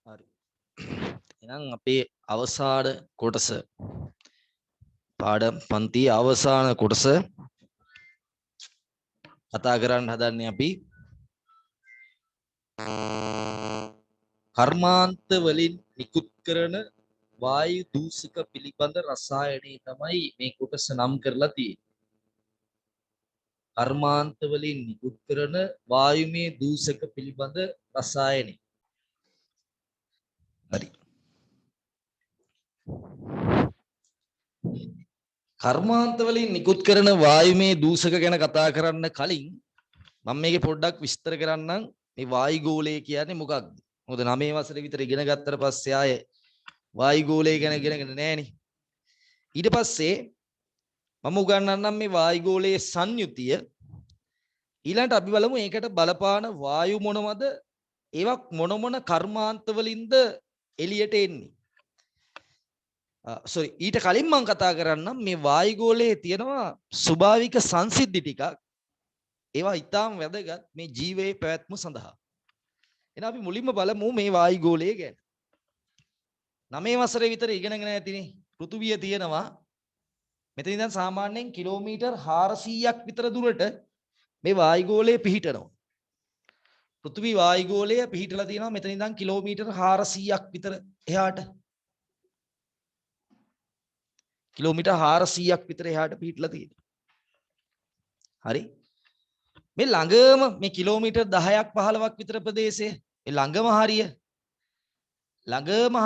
හරි. එහෙනම් අපේ අවසාන කොටස පාඩම් පන්ති අවසාන කොටස කතා කරන්න හදන්නේ අපි කර්මාන්ත වලින් නිකුත් කරන වායු දූෂක පිළිබඳ රසායනයේ තමයි මේ කොටස නම් කරලා තියෙන්නේ. කර්මාන්ත වලින් නිකුත් කරන වායුමය දූෂක පිළිබඳ රසායනය. හරි. කර්මාන්ත වලින් නිකුත් කරන වායුමය දූෂක ගැන කතා කරන්න කලින් මම මේකේ පොඩ්ඩක් විස්තර කරන්නම් මේ වායුගෝලය කියන්නේ මොකක්ද? මොකද 9 වසරේ විතර ඉගෙන ගත්තට පස්සේ ආයේ වායුගෝලය ගැන ඉගෙනගෙන නැහනේ. ඊට පස්සේ මම උගන්වන්නම් මේ වායුගෝලයේ සංයුතිය. ඊළඟට අපි බලමු ඒකට බලපාන වායු මොනවද? ඒවක් මොන කර්මාන්ත වලින්ද එළියට එන්නේ? ඊට කලින් මම කතා කරන්නම් මේ වායුගෝලයේ තියෙනවා ස්වභාවික සංසිද්ධි ටිකක්. ඒවා ඊටාම් වැදගත් මේ ජීවයේ පැවැත්ම සඳහා. එහෙනම් අපි මුලින්ම බලමු මේ වායුගෝලය ගැන. 9 වසරේ විතර ඉගෙනගෙන ඇතිනේ. පෘථුවිය තියෙනවා. මෙතන ඉඳන් සාමාන්‍යයෙන් කිලෝමීටර් 400ක් විතර දුරට මේ වායුගෝලය පිහිටනවා. පෘථිවි වායුගෝලය පිහිටලා තියෙනවා මෙතන ඉඳන් කිලෝමීටර් 400ක් විතර එහාට. කිලෝමීටර් 400ක් විතර එහාට පිහිටලා තියෙනවා. හරි. මේ ළඟම මේ කිලෝමීටර් 10ක් 15ක් විතර ප්‍රදේශයේ මේ ළඟම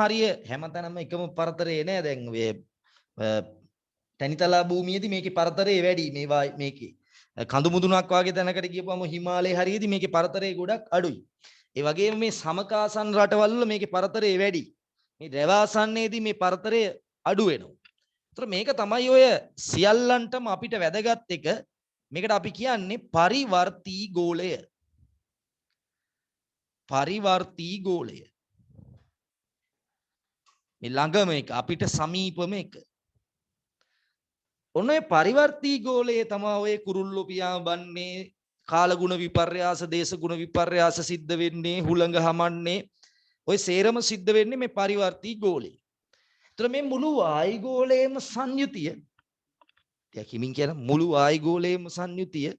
හරිය හැමතැනම එකම පරතරේ නෑ. දැන් මේ තනිතලා භූමියේදී මේකේ පරතරේ වැඩි. මේකේ කඳු මුදුනක් වගේ තැනකට ගියපුවම හිමාලයේ හරියේදී මේකේ පරතරේ ගොඩක් අඩුයි. ඒ වගේම මේ සමකාසන් රටවල් වල මේකේ පරතරේ වැඩි. මේ ද්‍රවාසන්නයේදී මේ පරතරය අඩු වෙනවා. ඒතර මේක තමයි ඔය සියල්ලන්ටම අපිට වැදගත් එක. මේකට අපි කියන්නේ පරිවර්තී ගෝලය. පරිවර්තී ගෝලය. මේ ළඟම එක අපිට සමීපම එක. ඔන්න ඔය පරිවර්තී ගෝලයේ තමයි ඔය කුරුල්ලෝ පියාඹන්නේ, කාලගුණ විපර්යාස, දේශගුණ විපර්යාස සිද්ධ වෙන්නේ, හුළඟ හමන්නේ, ඔය සේරම සිද්ධ වෙන්නේ මේ පරිවර්තී ගෝලයේ. ඒතර මේ මුළු වායුගෝලයේම සංයුතිය කිමින් කියන මුළු වායුගෝලයේම සංයුතිය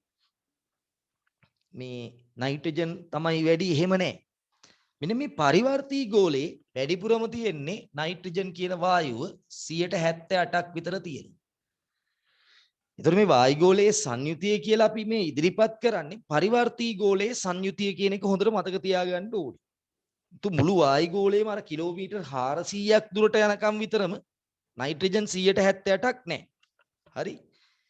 මේ නයිට්‍රජන් තමයි වැඩි. එහෙම නැහැ. මෙන්න මේ පරිවර්තී ගෝලයේ වැඩිපුරම තියෙන්නේ නයිට්‍රජන් කියන වායුව 78ක් විතර තියෙනවා. ඒතර මේ වායුගෝලයේ සංයුතිය කියලා අපි මේ ඉදිරිපත් කරන්නේ පරිවර්තී ගෝලයේ සංයුතිය කියන එක හොඳට මතක තියාගන්න ඕනේ. මුළු වායුගෝලයේම අර කිලෝමීටර් 400ක් දුරට යනකම් විතරම නයිට්‍රජන් 78ක් නැහැ. හරි.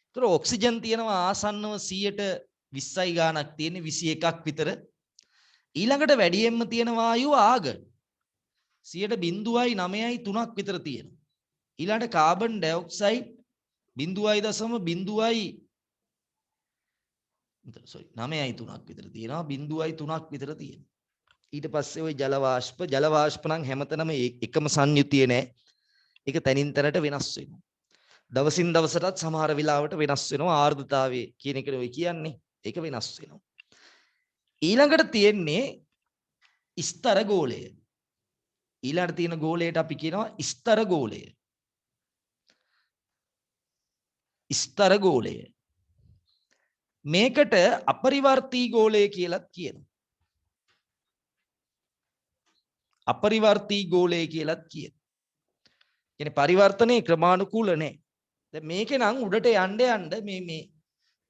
ඒතර ඔක්සිජන් තියෙනවා ආසන්නව 120යි ගාණක් තියෙන 21ක් විතර. ඊළඟට වැඩියෙන්ම තියෙන වායුව ආගන් 0.9යි 3ක් විතර තියෙනවා. ඊළඟට කාබන් ඩයොක්සයිඩ් 9යි 3ක් විතර තියෙනවා. 0.3ක් විතර තියෙනවා. ඊට පස්සේ ওই ජල වාෂ්ප නම් හැමතැනම එකම සංයුතිය නෑ. ඒක තනින් තැනට වෙනස් වෙනවා. දවසින් දවසටත් සමහර වෙලාවට වෙනස් වෙනවා. ආර්ද්‍රතාවය කියන එක ඔය කියන්නේ. ඒක වෙනස් වෙනවා. ඊළඟට තියෙන්නේ ස්තර ගෝලය. ඊළඟට තියෙන ගෝලයට අපි කියනවා ස්තර ගෝලය. ස්තර ගෝලය. මේකට අපරිවර්තී ගෝලය කියලාත් කියනවා. අපරිවර්තී ගෝලය කියලාත් කියනවා. කියන්නේ පරිවර්තනයේ ක්‍රමානුකූල නැහැ. දැන් මේකේ නම් උඩට යන්න මේ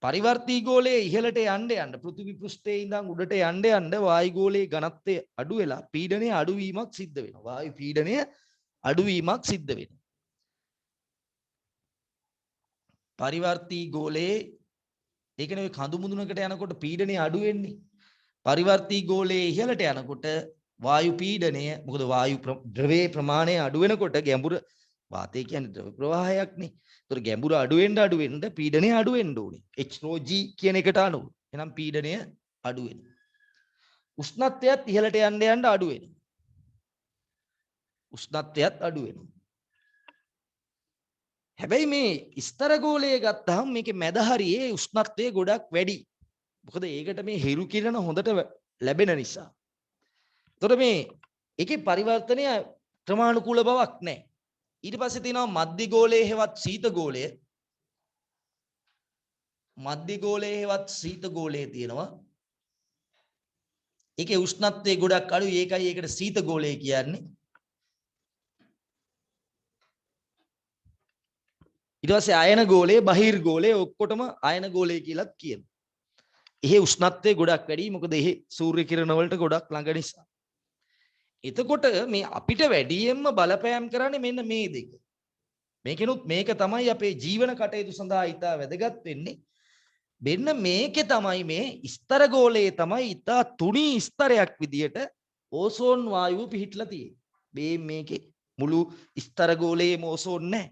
පරිවර්තී ගෝලයේ ඉහළට යන්න පෘථිවි පෘෂ්ඨයේ ඉඳන් උඩට යන්න වායුගෝලයේ ඝනත්වය අඩු වෙලා පීඩනයේ අඩුවීමක් සිද්ධ වෙනවා. වායු පීඩනය අඩුවීමක් සිද්ධ වෙනවා. පරිවර්තී ගෝලයේ ඒ කියන්නේ ඔය කඳු මුදුනකට යනකොට පීඩනය අඩු වෙන්නේ. පරිවර්තී ගෝලයේ ඉහළට යනකොට වායු පීඩනය මොකද වායු ද්‍රවයේ ප්‍රමාණය අඩු වෙනකොට ගැඹුර වාතය කියන්නේ ද්‍රව ප්‍රවාහයක්නේ. ඒතර ගැඹුර අඩු වෙන්න පීඩනය අඩු වෙන්න ඕනේ. H/G කියන එකට අනුව. එහෙනම් පීඩනය අඩු වෙනවා. උෂ්ණත්වයත් ඉහළට යන්න අඩු වෙනවා. උෂ්ණත්වයත් අඩු වෙනවා. හැබැයි මේ ස්තර ගෝලය ගත්තාම මේකේ මැද හරියේ උෂ්ණත්වය ගොඩක් වැඩි. මොකද ඒකට මේ හිරු කිරණ හොඳට ලැබෙන නිසා. එතකොට මේ ඒකේ පරිවර්තනය ක්‍රමානුකූල බවක් නැහැ. ඊට පස්සේ තියෙනවා මධ්‍ය ගෝලයේ හෙවත් ශීත ගෝලය. මධ්‍ය ගෝලයේ හෙවත් ශීත ගෝලයේ තියෙනවා. ඒකේ උෂ්ණත්වය ගොඩක් අඩුයි. ඒකයි ඒකට ශීත ගෝලය කියන්නේ. ඊට පස්සේ අයන ගෝලය, බහිර් ගෝලය ඔක්කොටම අයන ගෝලය කියලාත් කියනවා. එහි උෂ්ණත්වය ගොඩක් වැඩි. මොකද එහි සූර්ය කිරණ වලට ගොඩක් ළඟ නිසා. එතකොට මේ අපිට වැඩියෙන්ම බලපෑම් කරන්නේ මෙන්න මේ දෙක. මේකෙනුත් මේක තමයි අපේ ජීවන කටයුතු සඳහා ඉතා වැදගත් වෙන්නේ. මෙන්න මේකේ තමයි මේ ස්තර ගෝලයේ තමයි ඉතා තුනී ස්තරයක් විදියට ඕසෝන් වායුව පිහිටලා තියෙන්නේ. මේ මේකේ මුළු ස්තර ගෝලයේම ඕසෝන් නැහැ.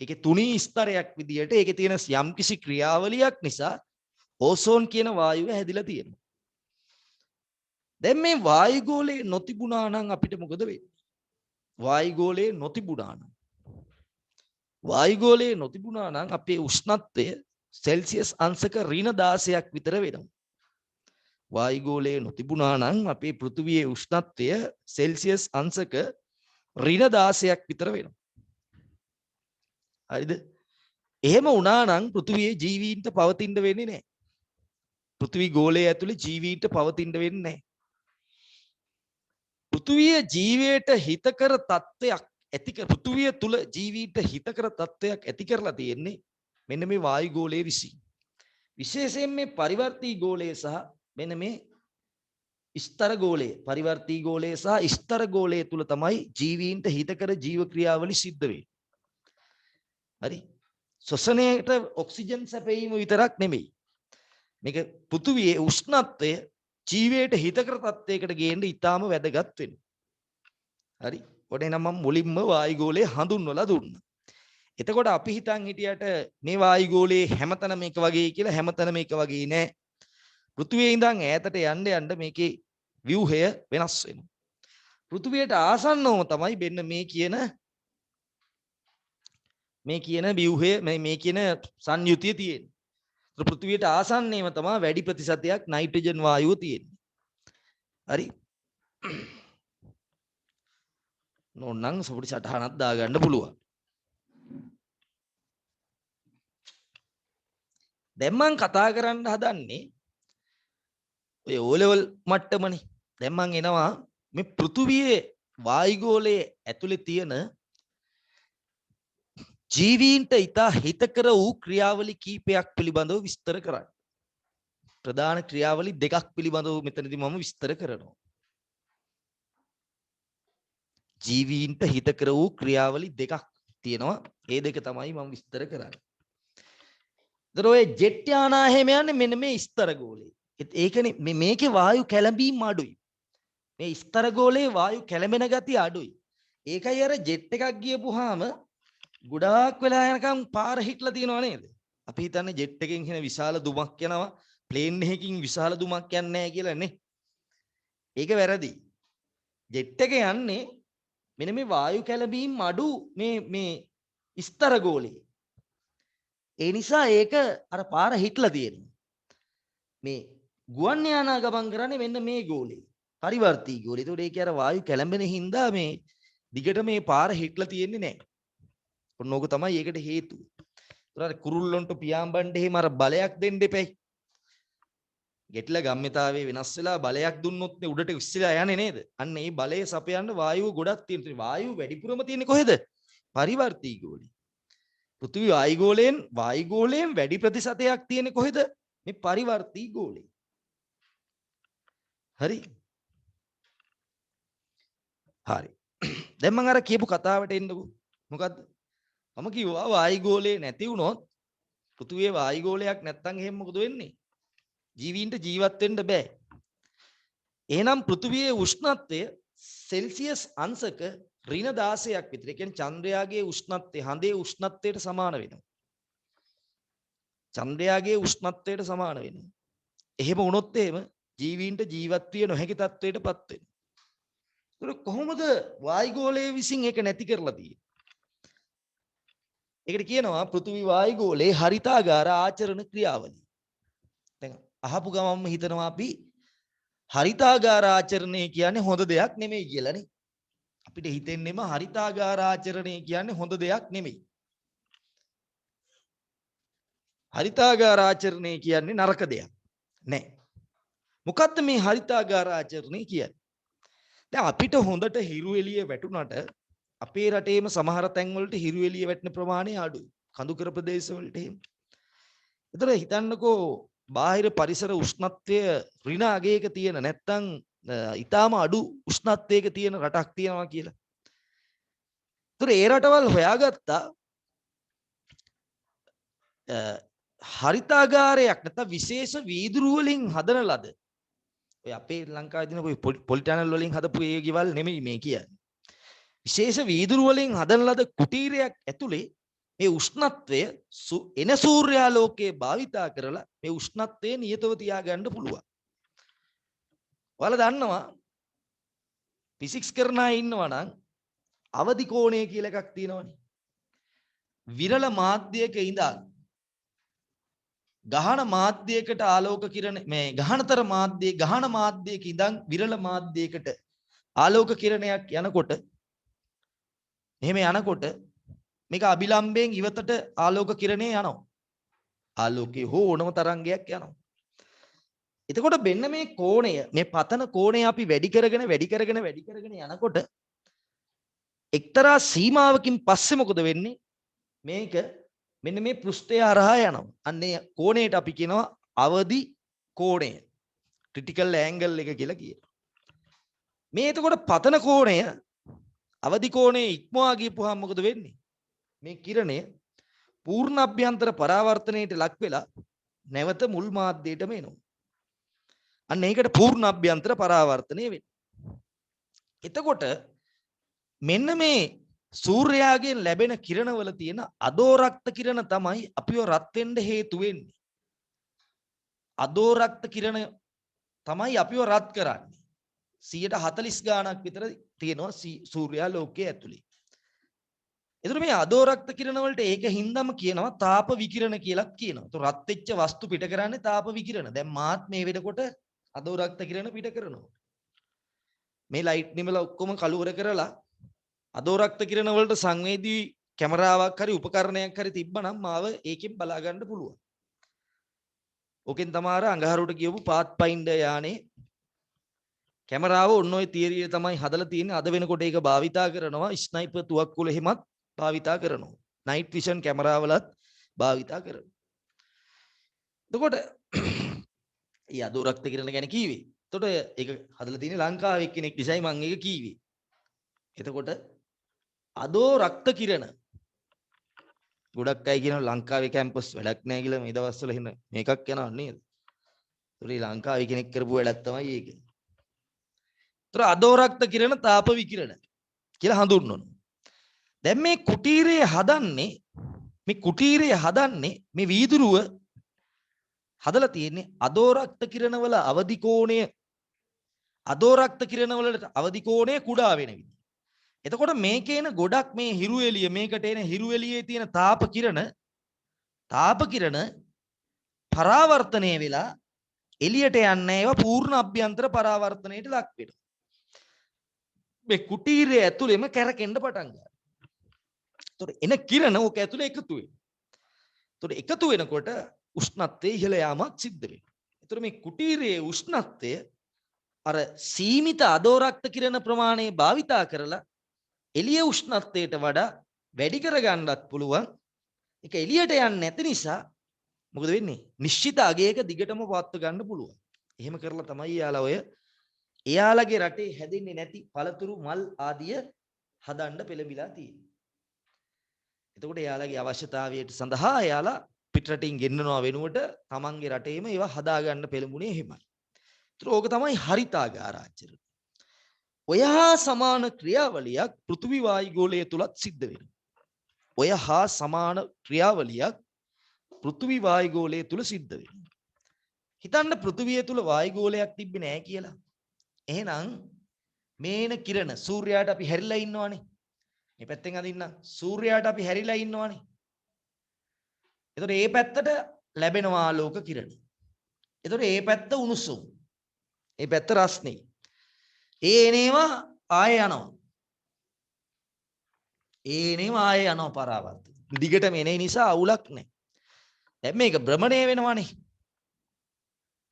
ඒකේ තුනී ස්තරයක් විදියට ඒකේ තියෙන යම්කිසි ක්‍රියාවලියක් නිසා ඕසෝන් කියන වායුව හැදිලා තියෙනවා. දැන් මේ වායු ගෝලයේ නොතිබුණා නම් අපිට මොකද වෙන්නේ? වායු ගෝලයේ නොතිබුණා නම් වායු ගෝලයේ නොතිබුණා නම් අපේ උෂ්ණත්වය සෙල්සියස් අංශක -16ක් විතර වෙනවා. වායු ගෝලයේ නොතිබුණා නම් අපේ පෘථිවියේ උෂ්ණත්වය සෙල්සියස් අංශක -16ක් විතර වෙනවා. හරිද? එහෙම වුණා නම් පෘථිවියේ ජීවීන්ට පවතින්න වෙන්නේ නැහැ. පෘථිවි ගෝලයේ ඇතුලේ ජීවීන්ට පවතින්න වෙන්නේ නැහැ. පෘථිවිය ජීවයට හිතකර තත්ත්වයක් පෘථිවිය තුල ජීවීන්ට හිතකර තත්ත්වයක් ඇති කරලා තියෙන්නේ මෙන්න මේ වායු ගෝලයේ විසින්. විශේෂයෙන් මේ පරිවර්තී ගෝලය සහ මෙන්න මේ ස්තර ගෝලය, පරිවර්තී ගෝලය සහ ස්තර ගෝලය තුල තමයි ජීවීන්ට හිතකර ජීව ක්‍රියාවලි සිද්ධ වෙන්නේ. හරි? ශ්වසනයේට ඔක්සිජන් සැපයීම විතරක් නෙමෙයි. මේක පෘථිවියේ උෂ්ණත්වය ජීවයට හිතකර තත්ත්වයකට ගේන්න ඉතාම වැදගත් වෙනවා. හරි? ඔතන නම් මම මුලින්ම වායු ගෝලය හඳුන්වලා දුන්නා. එතකොට අපි හිතන් හිටියට මේ වායු ගෝලයේ හැමතැනම එක වගේ කියලා හැමතැනම එක වගේ නෑ. පෘථිවියේ ඉඳන් ඈතට යන්න යන්න මේකේ ව්‍යුහය වෙනස් වෙනවා. පෘථිවියට ආසන්නවම තමයි මෙන්න මේ කියන ව්‍යුහය මේ කියන සංයුතිය තියෙන්නේ. පෘථිවියට ආසන්නයේම තමයි වැඩි ප්‍රතිශතයක් නයිට්‍රජන් වායුව තියෙන්නේ. හරි? නෝන්නම් සුපුඩි සටහනක් දාගන්න පුළුවන්. දැන් මම කතා කරන්න හදන්නේ ඔය O-level මට්ටමනේ. දැන් මම එනවා මේ පෘථිවියේ වායුගෝලයේ ඇතුලේ තියෙන ජීවීන්ට ඉතා හිතකර වූ ක්‍රියාවලි කීපයක් පිළිබඳව විස්තර කරන්න. ප්‍රධාන ක්‍රියාවලි දෙකක් පිළිබඳව මෙතනදී මම විස්තර කරනවා. ජීවීන්ට හිතකර වූ ක්‍රියාවලි දෙකක් තියෙනවා. ඒ දෙක තමයි මම විස්තර කරන්නේ. ඒතර ඔය ජෙට් යානා හැම යන්නේ මෙන්න මේ ස්තර ගෝලයේ. ඒකනේ මේකේ වායු කැළඹීම අඩුයි. මේ ස්තර ගෝලයේ වායු කැළඹෙන ගතිය අඩුයි. ඒකයි අර ජෙට් එකක් ගියපුවාම ගොඩාක් වෙලා යනකම් පාර හිටලා තියෙනව නේද? අපි හිතන්නේ ජෙට් එකෙන් එන විශාල දුමක් යනවා, ප්ලේන් එකකින් විශාල දුමක් යන්නේ නැහැ කියලා නේ. ඒක වැරදි. ජෙට් එක යන්නේ මෙන්න මේ වායු කැළඹීම් අඩු මේ ස්තර ගෝලයේ. ඒ නිසා ඒක අර පාර හිටලා තියෙනවා. මේ ගුවන් යානා ගමන් කරන්නේ මෙන්න මේ ගෝලේ. පරිවර්තී ගෝලේ. ඒතකොට ඒක අර වායු කැළඹෙන හින්දා මේ දිගට මේ පාර හිටලා තියෙන්නේ නැහැ. ඔන්නෝක තමයි ඒකට හේතුව. ඒතර කුරුල්ලොන්ට පියාඹන්න එහෙම අර බලයක් දෙන්න එපැයි. ගැටිලා ගම්මිතාවේ වෙනස් වෙලා බලයක් දුන්නොත් නේ උඩට විශ්සිලා යන්නේ නේද? අන්න ඒ බලය සපයන්න වායුව ගොඩක් තියෙනවා. වායුව වැඩිපුරම තියෙන්නේ කොහෙද? පරිවර්තී ගෝලේ. පෘථිවි වායු ගෝලයෙන් වැඩි ප්‍රතිශතයක් තියෙන්නේ කොහෙද? මේ පරිවර්තී ගෝලේ. හරි? හරි. දැන් මම අර කියපු කතාවට එන්නකෝ. මොකද්ද? මම කිව්වා වායු ගෝලේ නැති වුණොත් පෘථිවියේ වායු ගෝලයක් නැත්තම් එහෙම මොකද වෙන්නේ? ජීවීන්ට ජීවත් වෙන්න බෑ. එහෙනම් පෘථිවියේ උෂ්ණත්වය සෙල්සියස් අංශක -16ක් විතර. ඒ කියන්නේ චන්ද්‍රයාගේ උෂ්ණත්වය හඳේ උෂ්ණත්වයට සමාන වෙනවා. චන්ද්‍රයාගේ උෂ්ණත්වයට සමාන වෙනවා. එහෙම වුණොත් එහෙම ජීවීන්ට ජීවත් විය නොහැකි තත්වයටපත් වෙනවා. ඒක කොහොමද වායුගෝලයේ විසින් ඒක නැති කරලා තියෙන්නේ? ඒකට කියනවා පෘථිවි වායුගෝලයේ හරිතාගාර ආචරණ ක්‍රියාවලිය. දැන් අහපු ගමන්ම හිතනවා අපි හරිතාගාර ආචරණය කියන්නේ හොඳ දෙයක් නෙමෙයි කියලානේ. අපිට හිතෙන්නේම හරිතාගාර ආචරණය කියන්නේ හොඳ දෙයක් නෙමෙයි. හරිතාගාර ආචරණය කියන්නේ නරක දෙයක් නෑ. මොකද්ද මේ හරිතාගාර ආචරණය කියන්නේ? දැන් අපිට හොඳට හිරු එළිය වැටුණාට අපේ රටේම සමහර තැන්වලට හිරු එළිය වැටෙන ප්‍රමාණය අඩුයි. කඳුකර ප්‍රදේශවලට එහෙම. ඒතර හිතන්නකෝ බාහිර පරිසර උෂ්ණත්වය ඍණ අගයක තියෙන නැත්තම් ඊටාම අඩු උෂ්ණත්වයක තියෙන රටක් තියෙනවා කියලා. ඒතර ඒ රටවල් හොයාගත්තා හරිතාගාරයක් නැත්නම් විශේෂ වීදුරු වලින් හදන ලද ඔය අපේ ලංකාවේ දින ඔය පොලි ටනල් වලින් හදපු ඒ ගෙවල් නෙමෙයි මේ කියන්නේ. විශේෂ වීදුරු වලින් හදන ලද කුටීරයක් ඇතුලේ මේ උෂ්ණත්වය එන සූර්යාලෝකයේ භාවිතා කරලා මේ උෂ්ණත්වය නියතව තියාගන්න පුළුවන්. ඔයාලා දන්නවා ෆිසික්ස් කරන අය ඉන්නවා නම් අවදි කෝණය කියලා එකක් තියෙනවනේ. විරල මාධ්‍යයක ඉඳන් ගහන මාධ්‍යයකට ආලෝක කිරණ මේ ගහනතර ගහන මාධ්‍යයක ඉඳන් විරල මාධ්‍යයකට ආලෝක කිරණයක් යනකොට එහෙම යනකොට මේක අභිලම්බයෙන් ඉවතට ආලෝක කිරණේ යනවා. ආලෝකයේ හෝ ඕනම තරංගයක් යනවා. එතකොට මෙන්න මේ කෝණය මේ පතන කෝණය අපි වැඩි කරගෙන යනකොට එක්තරා සීමාවකින් පස්සේ මොකද වෙන්නේ? මේක මෙන්න මේ පෘෂ්ඨය හරහා යනවා. අන්නේ කෝණයට අපි කියනවා අවදි කෝණය. ක්‍රිටිකල් ඇන්ගල් එක කියලා කියනවා. මේ එතකොට පතන කෝණය අවදි කෝණයේ ඉක්මවා ගියපුවාම මොකද වෙන්නේ? මේ කිරණය පූර්ණ අභ්‍යන්තර පරාවර්තනයට ලක් වෙලා නැවත මුල් මාධ්‍යයටම එනවා. අන්න ඒකට පූර්ණ අභ්‍යන්තර පරාවර්තනය වෙන්නේ. එතකොට මෙන්න මේ සූර්යාගෙන් ලැබෙන කිරණවල තියෙන අදෝරක්ත කිරණ තමයි අපිව රත් වෙන්න හේතු වෙන්නේ. අදෝරක්ත කිරණ තමයි අපිව රත් කරන්නේ. 140 ගාණක් විතර තියෙනවා සූර්යා ලෝකයේ ඇතුලේ. එතකොට මේ අදෝරක්ත කිරණ වලට ඒක හින්දාම කියනවා තාප විකිරණ කියලා කියනවා. તો රත් වෙච්ච වස්තු පිට කරන්නේ තාප විකිරණ. දැන් මාත් මේ වෙනකොට අදෝරක්ත කිරණ පිට කරනවා. මේ ලයිට් නිමල ඔක්කොම කළුවර කරලා අදෝරක්ත කිරණ වලට සංවේදී කැමරාවක් හරි උපකරණයක් හරි තිබ්බනම් මාව ඒකෙන් බලා ගන්න පුළුවන්. ඕකෙන් තමයි අඟහරුවට කියවපු පාත්ෆයින්ඩර් යානේ කැමරාව ඔන්න ඔය තියරිය තමයි හදලා තියෙන්නේ. අද වෙනකොට ඒක භාවිතා කරනවා. ස්නයිපර් තුවක්කුල එහෙමත් භාවිතා කරනවා. නයිට් විෂන් කැමරාවලත් භාවිතා කරනවා. එතකොට ඊ අදෝරක්ත කිරණ ගැන කීවේ. එතකොට ඒක හදලා තියෙන්නේ ලංකාවේ කෙනෙක් නිසායි මම ඒක කීවේ. එතකොට අදෝරක්ත කිරණ ගොඩක් අය කියනවා ලංකාවේ කැම්පස් වැඩක් නැහැ කියලා මේ දවස්වල එහෙම මේකක් යනවා නේද? ඒතරේ ලංකාවේ කෙනෙක් කරපු වැඩක් තමයි ඒක. ඒතර අදෝරක්ත කිරණ තාප විකිරණ කියලා හඳුන්වනවා. දැන් මේ කුටීරය හදන්නේ මේ වීදුරුව හදලා තියෙන්නේ අදෝරක්ත කිරණ වල අවදි කෝණය අදෝරක්ත කිරණ වලට අවදි කෝණය කුඩා වෙන විදිහ. එතකොට මේකේන ගොඩක් මේ හිරු එළිය මේකට එන හිරු එළියේ තියෙන තාප කිරණ පරාවර්තනය වෙලා එළියට යන්නේ ඒවා පූර්ණ අභ්‍යන්තර පරාවර්තනයට ලක් වෙනවා. මේ කුටීරය ඇතුළෙම කැරකෙන්න පටන් ගන්නවා. එතකොට එන කිරණ ඕක ඇතුළේ එකතු වෙනවා. එතකොට එකතු වෙනකොට උෂ්ණත්වයේ ඉහළ යාමක් සිද්ධ වෙනවා. එතකොට මේ කුටීරයේ උෂ්ණත්වය අර සීමිත අදෝරක්ත කිරණ ප්‍රමාණය භාවිතා කරලා එළිය උෂ්ණත්වයට වඩා වැඩි කරගන්නත් පුළුවන්. ඒක එළියට යන්නේ නැති නිසා මොකද වෙන්නේ? නිශ්චිත අගයක දිගටම පවත්ව ගන්න පුළුවන්. එහෙම කරලා තමයි එයාලගේ රටේ හැදෙන්නේ නැති පළතුරු මල් ආදිය හදන්න පෙළඹිලා තියෙන්නේ. එතකොට එයාලගේ අවශ්‍යතාවයට සඳහා එයාලා පිටරටින් ගෙන්නනවා වෙනුවට තමන්ගේ රටේම ඒවා හදාගන්න පෙළඹුණේ එහෙමයි. ඒතර ඕක තමයි හරිතාගාර ආචරණය. ඔය හා සමාන ක්‍රියාවලියක් පෘථිවි වායුගෝලය තුලත් සිද්ධ වෙනවා. ඔය හා සමාන ක්‍රියාවලියක් පෘථිවි වායුගෝලය තුල සිද්ධ වෙනවා. හිතන්න පෘථිවිය තුල වායුගෝලයක් තිබ්බේ නැහැ කියලා. එහෙනම් මේන කිරණ සූර්යාට අපි හැරිලා ඉන්නවනේ. මේ පැත්තෙන් අදින්න සූර්යාට අපි හැරිලා ඉන්නවනේ. එතකොට මේ පැත්තට ලැබෙනවා ආලෝක කිරණ. එතකොට මේ පැත්ත උණුසුම්. ඒ පැත්ත රස්නේ. ඒ එනේවා ආයේ යනවා. ඒ එනේවා ආයේ යනවා පරාවර්ත. දිගටම එන නිසා අවුලක් නැහැ. දැන් මේක භ්‍රමණය වෙනවනේ.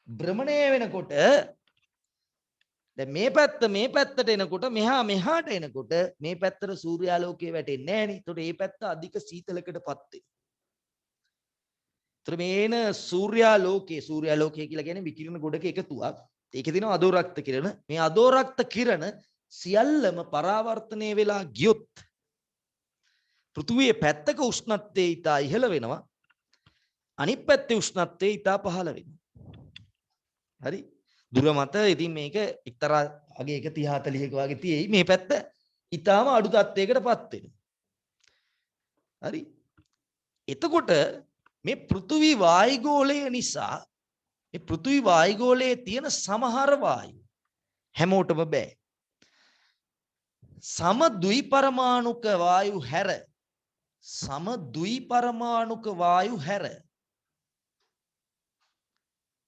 භ්‍රමණය වෙනකොට දැන් මේ පැත්තට එනකොට මෙහාට එනකොට මේ පැත්තට සූර්යාලෝකය වැටෙන්නේ නැහැ නේ. ඒතකොට මේ පැත්ත අධික සීතලකටපත් වෙනවා. ඒතර මේන සූර්යාලෝකය කියලා කියන්නේ විකිරණ ගොඩක එකතුවක්. ඒකේ තියෙනවා අදෝරක්ත කිරණ. මේ අදෝරක්ත කිරණ සියල්ලම පරාවර්තනය වෙලා ගියොත් පෘථුවියේ පැත්තක උෂ්ණත්වය ඊට ඉහළ වෙනවා. අනිත් පැත්තේ උෂ්ණත්වය ඊට පහළ වෙනවා. හරි? දුර මත ඉතින් මේක එක්තරා අගේ 130 40ක වගේ තියෙයි. මේ පැත්ත ඊටාම අඩු තත්වයකටපත් වෙනවා. හරි? එතකොට මේ පෘථුවි වායුගෝලය නිසා මේ පෘථුවි වායුගෝලයේ තියෙන සමහර වායු හැමෝටම බෑ.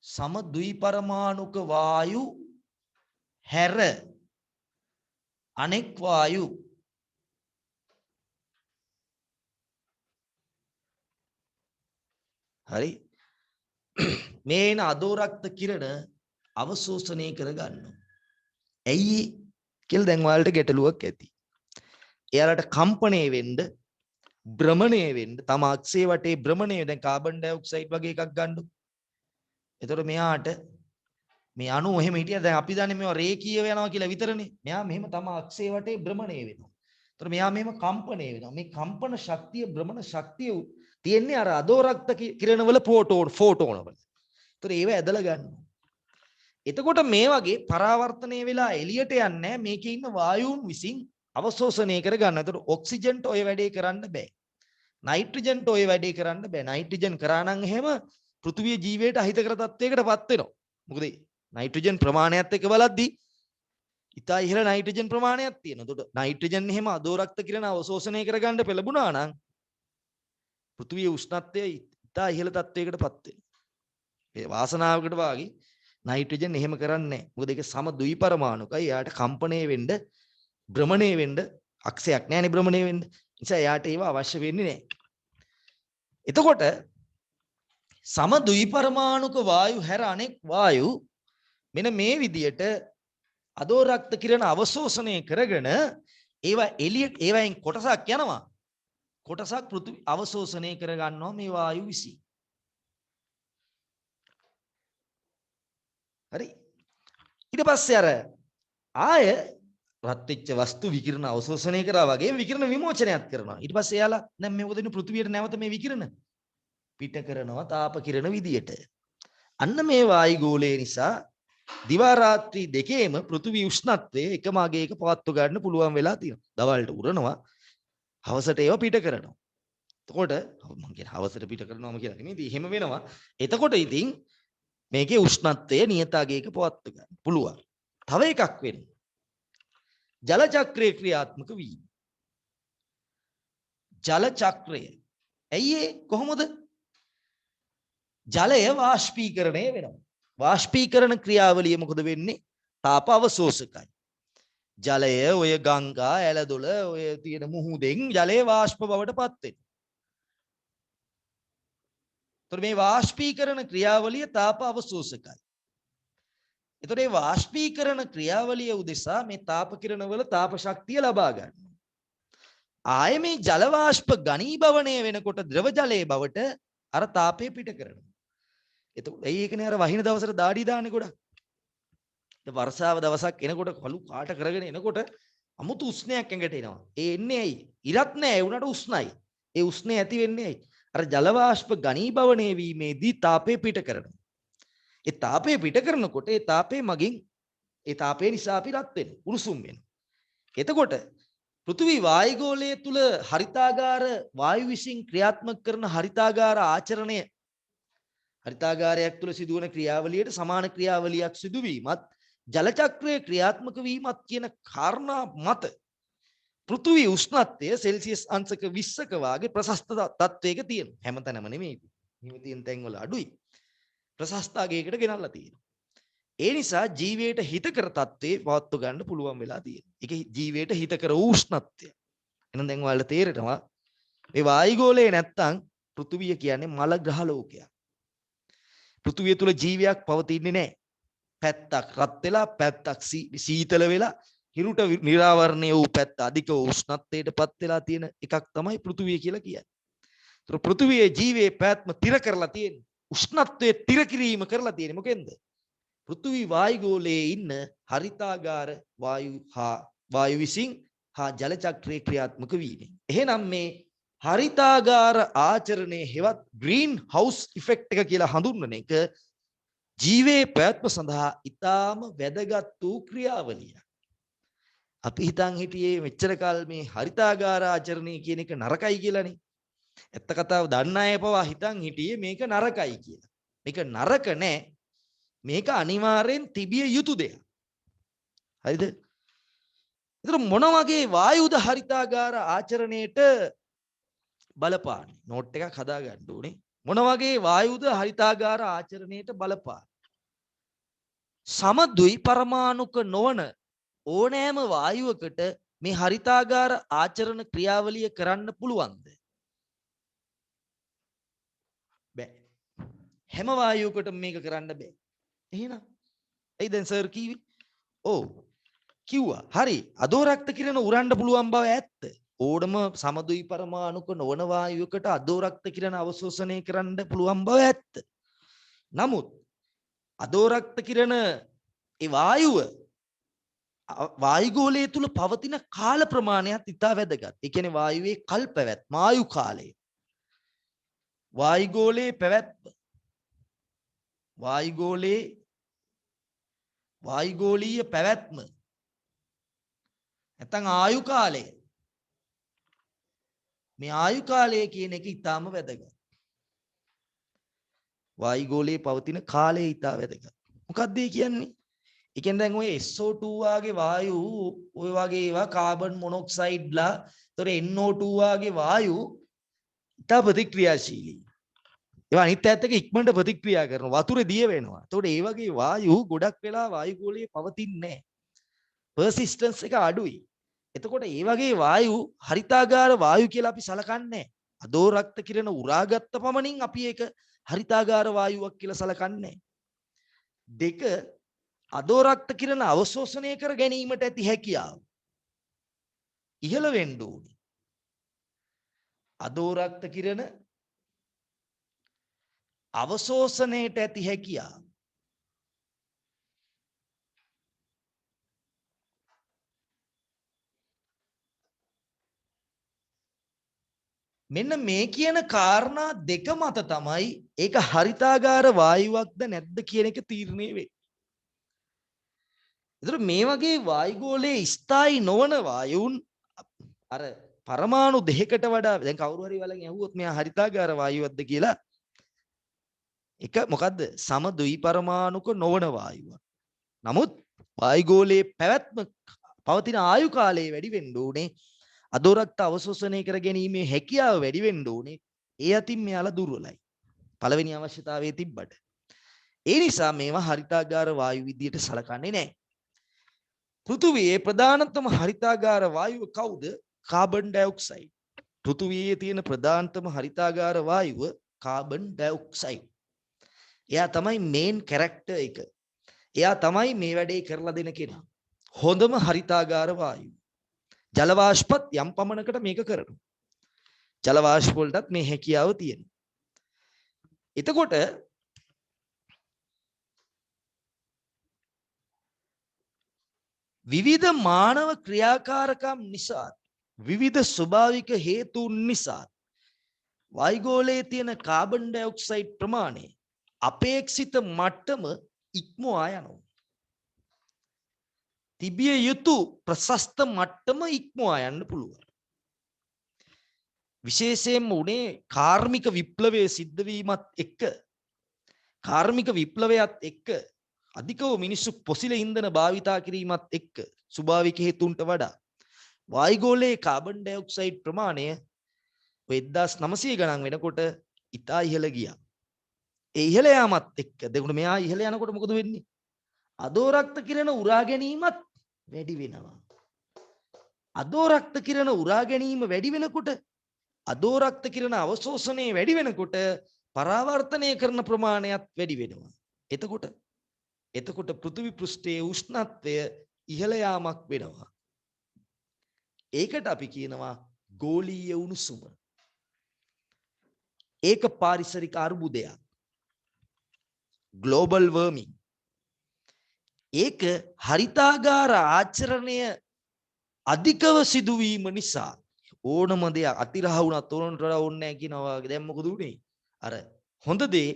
සම ද්විපරමාණුක වායු හැර අනෙක් වායු හරි මේන අදෝරක්ත කිරණ අවශෝෂණය කරගන්නවා. ඇයි කියලා දැන් ඔයාලට ගැටලුවක් ඇති. එයාලට කම්පණය වෙන්න භ්‍රමණය වෙන්න තම අක්ෂේ වටේ භ්‍රමණය දැන් කාබන් ඩයොක්සයිඩ් වගේ එකක් ගන්නු. එතකොට මෙයාට මේ අණු එහෙම හිටියා දැන් අපි දන්නේ මේවා රේඛීයව යනවා කියලා විතරනේ. මෙයා මෙහෙම තම අක්ෂේ වටේ භ්‍රමණය වෙනවා. එතකොට මෙයා මෙහෙම කම්පණය වෙනවා. මේ කම්පන ශක්තිය භ්‍රමණ ශක්තිය තියෙන්නේ අර අදෝරක්ත කිරණවල ෆෝටෝන වල. ඒතර ඒව ඇදලා ගන්නවා. එතකොට මේ වගේ පරාවර්තනය වෙලා එළියට යන්නේ මේකේ ඉන්න වායුන් විසින් අවශෝෂණය කර ගන්න. ඒතර ඔක්සිජන්ට ඔය වැඩේ කරන්න බෑ. නයිට්‍රජන්ට ඔය වැඩේ කරන්න බෑ. නයිට්‍රජන් කරා නම් එහෙම පෘථිවිය ජීවයට අහිතකර තත්වයකටපත් වෙනවා. මොකද නයිට්‍රජන් ප්‍රමාණයත් එක්ක බලද්දී ඉතා ඉහළ නයිට්‍රජන් ප්‍රමාණයක් තියෙනවා. ඒතකොට නයිට්‍රජන් එහෙම අදෝරක්ත කිරණ අවශෝෂණය කරගන්න පෙළඹුණා නම් පෘථිවියේ උෂ්ණත්වය ඉතා ඉහළ තත්වයකටපත් වෙනවා. ඒ වාසනාවකට වාගේ නයිට්‍රජන් එහෙම කරන්නේ නැහැ. මොකද ඒක සම ද්විපරමාණුකයි. එයාට කම්පණය වෙන්න, භ්‍රමණය වෙන්න අක්ෂයක් නැහැනේ භ්‍රමණය වෙන්න. නිසා එයාට ඒව අවශ්‍ය වෙන්නේ නැහැ. එතකොට සම ද්විපරමාණුක වායු හැර අනෙක් වායු මෙන්න මේ විදියට අදෝරක්ත කිරණ අවශෝෂණය කරගෙන ඒවා එළියට ඒවයින් කොටසක් යනවා. කොටසක් පෘථිවි අවශෝෂණය කර ගන්නවා මේ වායු විසින්. හරි. ඊට පස්සේ අර ආය රත් වෙච්ච වස්තු විකිරණ අවශෝෂණය කරා වගේ විකිරණ විමෝචනයත් කරනවා. ඊට පස්සේ එයාලා දැන් මේ මොකද වෙන්නේ පෘථිවියට නැවත මේ විකිරණ පිට කරනවා තාප කිරණ විදියට. අන්න මේ වායුගෝලය නිසා දිවා රාත්‍රී දෙකේම පෘථිවි උෂ්ණත්වය එකම අගයක පවත්ව ගන්න පුළුවන් වෙලා තියෙනවා. දවල්ට උරනවා හවසට ඒවා පිට කරනවා. එතකොට මම කියන හවසට පිට කරනවාම කියලා නෙමෙයි. එහෙම වෙනවා. එතකොට ඉතින් මේකේ උෂ්ණත්වය නියත අගයක පවත්ව ගන්න පුළුවන්. තව එකක් වෙනවා. ජල චක්‍රයේ ක්‍රියාත්මක වීම. ජල චක්‍රය. ඇයි කොහොමද? ජලය වාෂ්පීකරණය වෙනවා. වාෂ්පීකරණ ක්‍රියාවලිය මොකද වෙන්නේ? තාප අවශෝෂකයි. ජලය ඔය ගංගා ඇලදොල ඔය තියෙන මුහුදෙන් ජලය වාෂ්ප බවට පත් වෙනවා. ඒතර මේ වාෂ්පීකරණ ක්‍රියාවලිය තාප අවශෝෂකයි. ඒතර මේ වාෂ්පීකරණ ක්‍රියාවලිය උදෙසා මේ තාප කිරණ වල තාප ශක්තිය ලබා ගන්නවා. ආයේ මේ ජල වාෂ්ප ඝනීභවණය වෙනකොට ද්‍රව ජලයේ බවට අර තාපය පිට කරනවා. එතකොට ඒකනේ අර වහින දවසට දාඩි දාන්නේ ගොඩක්. වර්ෂාව දවසක් එනකොට කළු කාට කරගෙන එනකොට අමුතු උෂ්ණයක් ඇඟට එනවා. ඒ එන්නේ ඇයි? ඉරක් නැහැ ඒ උනට උෂ්ණයි. ඒ උෂ්ණය ඇති වෙන්නේ ඇයි? අර ජල වාෂ්ප ඝනීභවණය වීමේදී තාපය පිට කරනවා. ඒ තාපය පිට කරනකොට ඒ තාපය මගින් ඒ තාපය නිසා අපි රත් වෙනවා. උණුසුම් වෙනවා. එතකොට පෘථිවි වායුගෝලය තුල හරිතාගාර වායු විසින් ක්‍රියාත්මක කරන හරිතාගාර ආචරණය හරිතාගාරයක් තුල සිදුවන ක්‍රියාවලියට සමාන ක්‍රියාවලියක් සිදුවීමත් ජල චක්‍රයේ ක්‍රියාත්මක වීමත් කියන කාරණා මත පෘථිවි උෂ්ණත්වය සෙල්සියස් අංශක 20ක වාගේ ප්‍රශස්ත තත්වයක තියෙනවා. හැමතැනම නෙමෙයි. හිම තියෙන තැන්වල අඩුයි. ප්‍රශස්ත අගයකට ගෙනල්ලා තියෙනවා. ඒ නිසා ජීවයට හිතකර තත්ත්වේ පවත්ව ගන්න පුළුවන් වෙලා තියෙනවා. ඒක ජීවයට හිතකර උෂ්ණත්වය. එහෙනම් දැන් ඔයාලට තේරෙනවා මේ වායුගෝලයේ නැත්තම් පෘථුවිය කියන්නේ මල ග්‍රහ ලෝකයක්. පෘථුවිය තුල ජීවයක් පවතින්නේ නැහැ. පැත්තක් රත් වෙලා පැත්තක් සීතල වෙලා හිරුට නිරාවරණය වූ පැත්ත අධික උෂ්ණත්වයටපත් වෙලා තියෙන එකක් තමයි පෘථුවිය කියලා කියන්නේ. ඒතර පෘථුවියේ ජීවයේ පැවැත්ම තිර කරලා තියෙන්නේ. උෂ්ණත්වයේ තිර කිරීම කරලා තියෙන්නේ මොකෙන්ද? පෘථුවි වායුගෝලයේ ඉන්න හරිතාගාර වායු විසින් හා ජල චක්‍රයේ ක්‍රියාත්මක වීමෙන්. එහෙනම් මේ හරිතාගාර ආචරණයේ හෙවත් ග්‍රීන් හවුස් ඉෆෙක්ට් එක කියලා හඳුන්වන එක ජීවයේ පැවැත්ම සඳහා ඊටාම වැදගත් වූ ක්‍රියාවලියක්. අපි හිතන් හිටියේ මෙච්චර කල් මේ හරිතාගාර ආචරණය කියන එක නරකයි කියලානේ. ඇත්ත කතාව දන්න අය පවා හිතන් හිටියේ මේක නරකයි කියලා. මේක නරක නෑ. මේක අනිවාර්යෙන් තිබිය යුතු දෙයක්. හරිද? ඒතර මොන වගේ වායුද හරිතාගාර ආචරණයට බලපාන්නේ? නෝට් එකක් හදා ගන්න ඕනේ. මොන වගේ වායුද හරිතාගාර ආචරණයට බලපාන්නේ? සමදුයි පරමාණුක නොවන ඕනෑම වායුවකට මේ හරිතාගාර ආචරණ ක්‍රියාවලිය කරන්න පුළුවන්ද? බෑ. හැම වායුවකටම මේක කරන්න බෑ. එහෙනම් ඇයි දැන් සර් කිව්වේ? ඔව් කිව්වා. හරි. අදෝරක්ත කිරණ උරන්න පුළුවන් බව ඇත්ත. ඕනම සමදුයි පරමාණුක නොවන වායුවකට අදෝරක්ත කිරණ අවශෝෂණය කරන්න පුළුවන් බව ඇත්ත. නමුත් අදෝරක්ත කිරණ ඒ වායුව වායුගෝලයේ තුල පවතින කාල ප්‍රමාණයත් ඉතා වැදගත්. ඒ කියන්නේ වායුවේ කල් පැවැත්ම ආයු කාලය. වායුගෝලයේ පැවැත්ම වායුගෝලීය පැවැත්ම නැත්නම් ආයු කාලය. මේ ආයු කාලය කියන එක ඉතාම වැදගත්. වායුගෝලයේ පවතින කාලය ඉතා වැදගත්. මොකක්ද ඒ කියන්නේ? ඒ කියන්නේ දැන් ඔය SO2 වාගේ වායු ඔය වගේ ඒවා කාබන් මොනොක්සයිඩ්ලා ඒතර NO2 වාගේ වායු ඉතා ප්‍රතික්‍රියාශීලී. ඒවා අනිත් පැත්තක ඉක්මනට ප්‍රතික්‍රියා කරනවා. වතුරේ දිය වෙනවා. ඒතකොට ඒ වගේ වායු ගොඩක් වෙලා වායුගෝලයේ පවතින්නේ නැහැ. පර්සිස්ටන්ස් එක අඩුයි. එතකොට ඒ වගේ වායු හරිතාගාර වායු කියලා අපි සලකන්නේ නැහැ. අදෝරක්ත කිරණ උරාගත්ත පමණින් අපි ඒක හරිතාගාර වායුවක් කියලා සලකන්නේ නැහැ. දෙක අදෝරක්ත කිරණ අවශෝෂණය කර ගැනීමට ඇති හැකියාව ඉහළ වෙන්න ඕනේ. අදෝරක්ත කිරණ අවශෝෂණයට ඇති හැකියාව මෙන්න මේ කියන කාරණා දෙක මත තමයි ඒක හරිතාගාර වායුවක්ද නැද්ද කියන එක තීරණය වෙන්නේ. ඒතර මේ වගේ වායුගෝලයේ ස්ථායි නොවන වායුන් අර පරමාණු දෙකකට වඩා දැන් කවුරු හරි වලින් ඇහුවොත් මෙයා හරිතාගාර වායුවක්ද කියලා එක මොකද්ද? සමදුයි පරමාණුක නොවන වායුවක්. නමුත් වායුගෝලයේ පැවැත්ම පවතින ආයු කාලය වැඩි වෙන්න ඕනේ. අදෝරක්ත අවශෝෂණය කර ගැනීමේ හැකියාව වැඩි වෙන්න ඕනේ. ඒ අතින් මෙයාලා දුර්වලයි. පළවෙනි අවශ්‍යතාවයේ තිබ්බට. ඒ නිසා මේවා හරිතාගාර වායු විදියට සලකන්නේ නැහැ. පෘථුවියේ ප්‍රධානතම හරිතාගාර වායුව කවුද? Carbon dioxide. පෘථුවියේ තියෙන ප්‍රධානතම හරිතාගාර වායුව කාබන් ඩයොක්සයිඩ්. එයා තමයි මේන් කැරක්ටර් එක. එයා තමයි මේ වැඩේ කරලා දෙන කෙනා. හොඳම හරිතාගාර වායුව. ජල වාෂ්පත් යම් පමණකට මේක කරනවා. ජල වාෂ්ප වලටත් මේ හැකියාව තියෙනවා. එතකොට විවිධ මානව ක්‍රියාකාරකම් නිසා විවිධ ස්වභාවික හේතුන් නිසා වායුගෝලයේ තියෙන කාබන් ඩයොක්සයිඩ් ප්‍රමාණය අපේක්ෂිත මට්ටම ඉක්මවා යනවා. තිබිය යුතු ප්‍රශස්ත මට්ටම ඉක්මවා යන්න පුළුවන්. විශේෂයෙන්ම උනේ කාර්මික විප්ලවයේ සිද්ධ වීමත් එක්ක කාර්මික විප්ලවයත් එක්ක අධිකව මිනිස්සු පොසිල ඉන්ධන භාවිතා කිරීමත් එක්ක ස්වභාවික හේතුන්ට වඩා වායුගෝලයේ කාබන් ඩයොක්සයිඩ් ප්‍රමාණය 1900 ගණන් වෙනකොට ඉතා ඉහළ ගියා. ඒ ඉහළ යාමත් එක්ක දෙගුණ මෙයා ඉහළ යනකොට මොකද වෙන්නේ? අදෝරක්ත කිරණ උරා ගැනීමත් වැඩි වෙනවා. අදෝරක්ත කිරණ උරා ගැනීම වැඩි වෙනකොට අදෝරක්ත කිරණ අවශෝෂණය වැඩි වෙනකොට පරාවර්තනය කරන ප්‍රමාණයත් වැඩි වෙනවා. එතකොට පෘථිවි පෘෂ්ඨයේ උෂ්ණත්වය ඉහළ යාමක් වෙනවා. ඒකට අපි කියනවා ගෝලීය උණුසුම. ඒක පාරිසරික අර්බුදයක්. ග්ලෝබල් වර්මින්. ඒක හරිතාගාර ආචරණය අධිකව සිදුවීම නිසා ඕනම දෙයක් අතිරහ වුණත් ඕනට වඩා ඕනේ නැහැ කියනවා වගේ. දැන් මොකද උනේ? අර හොඳ දේ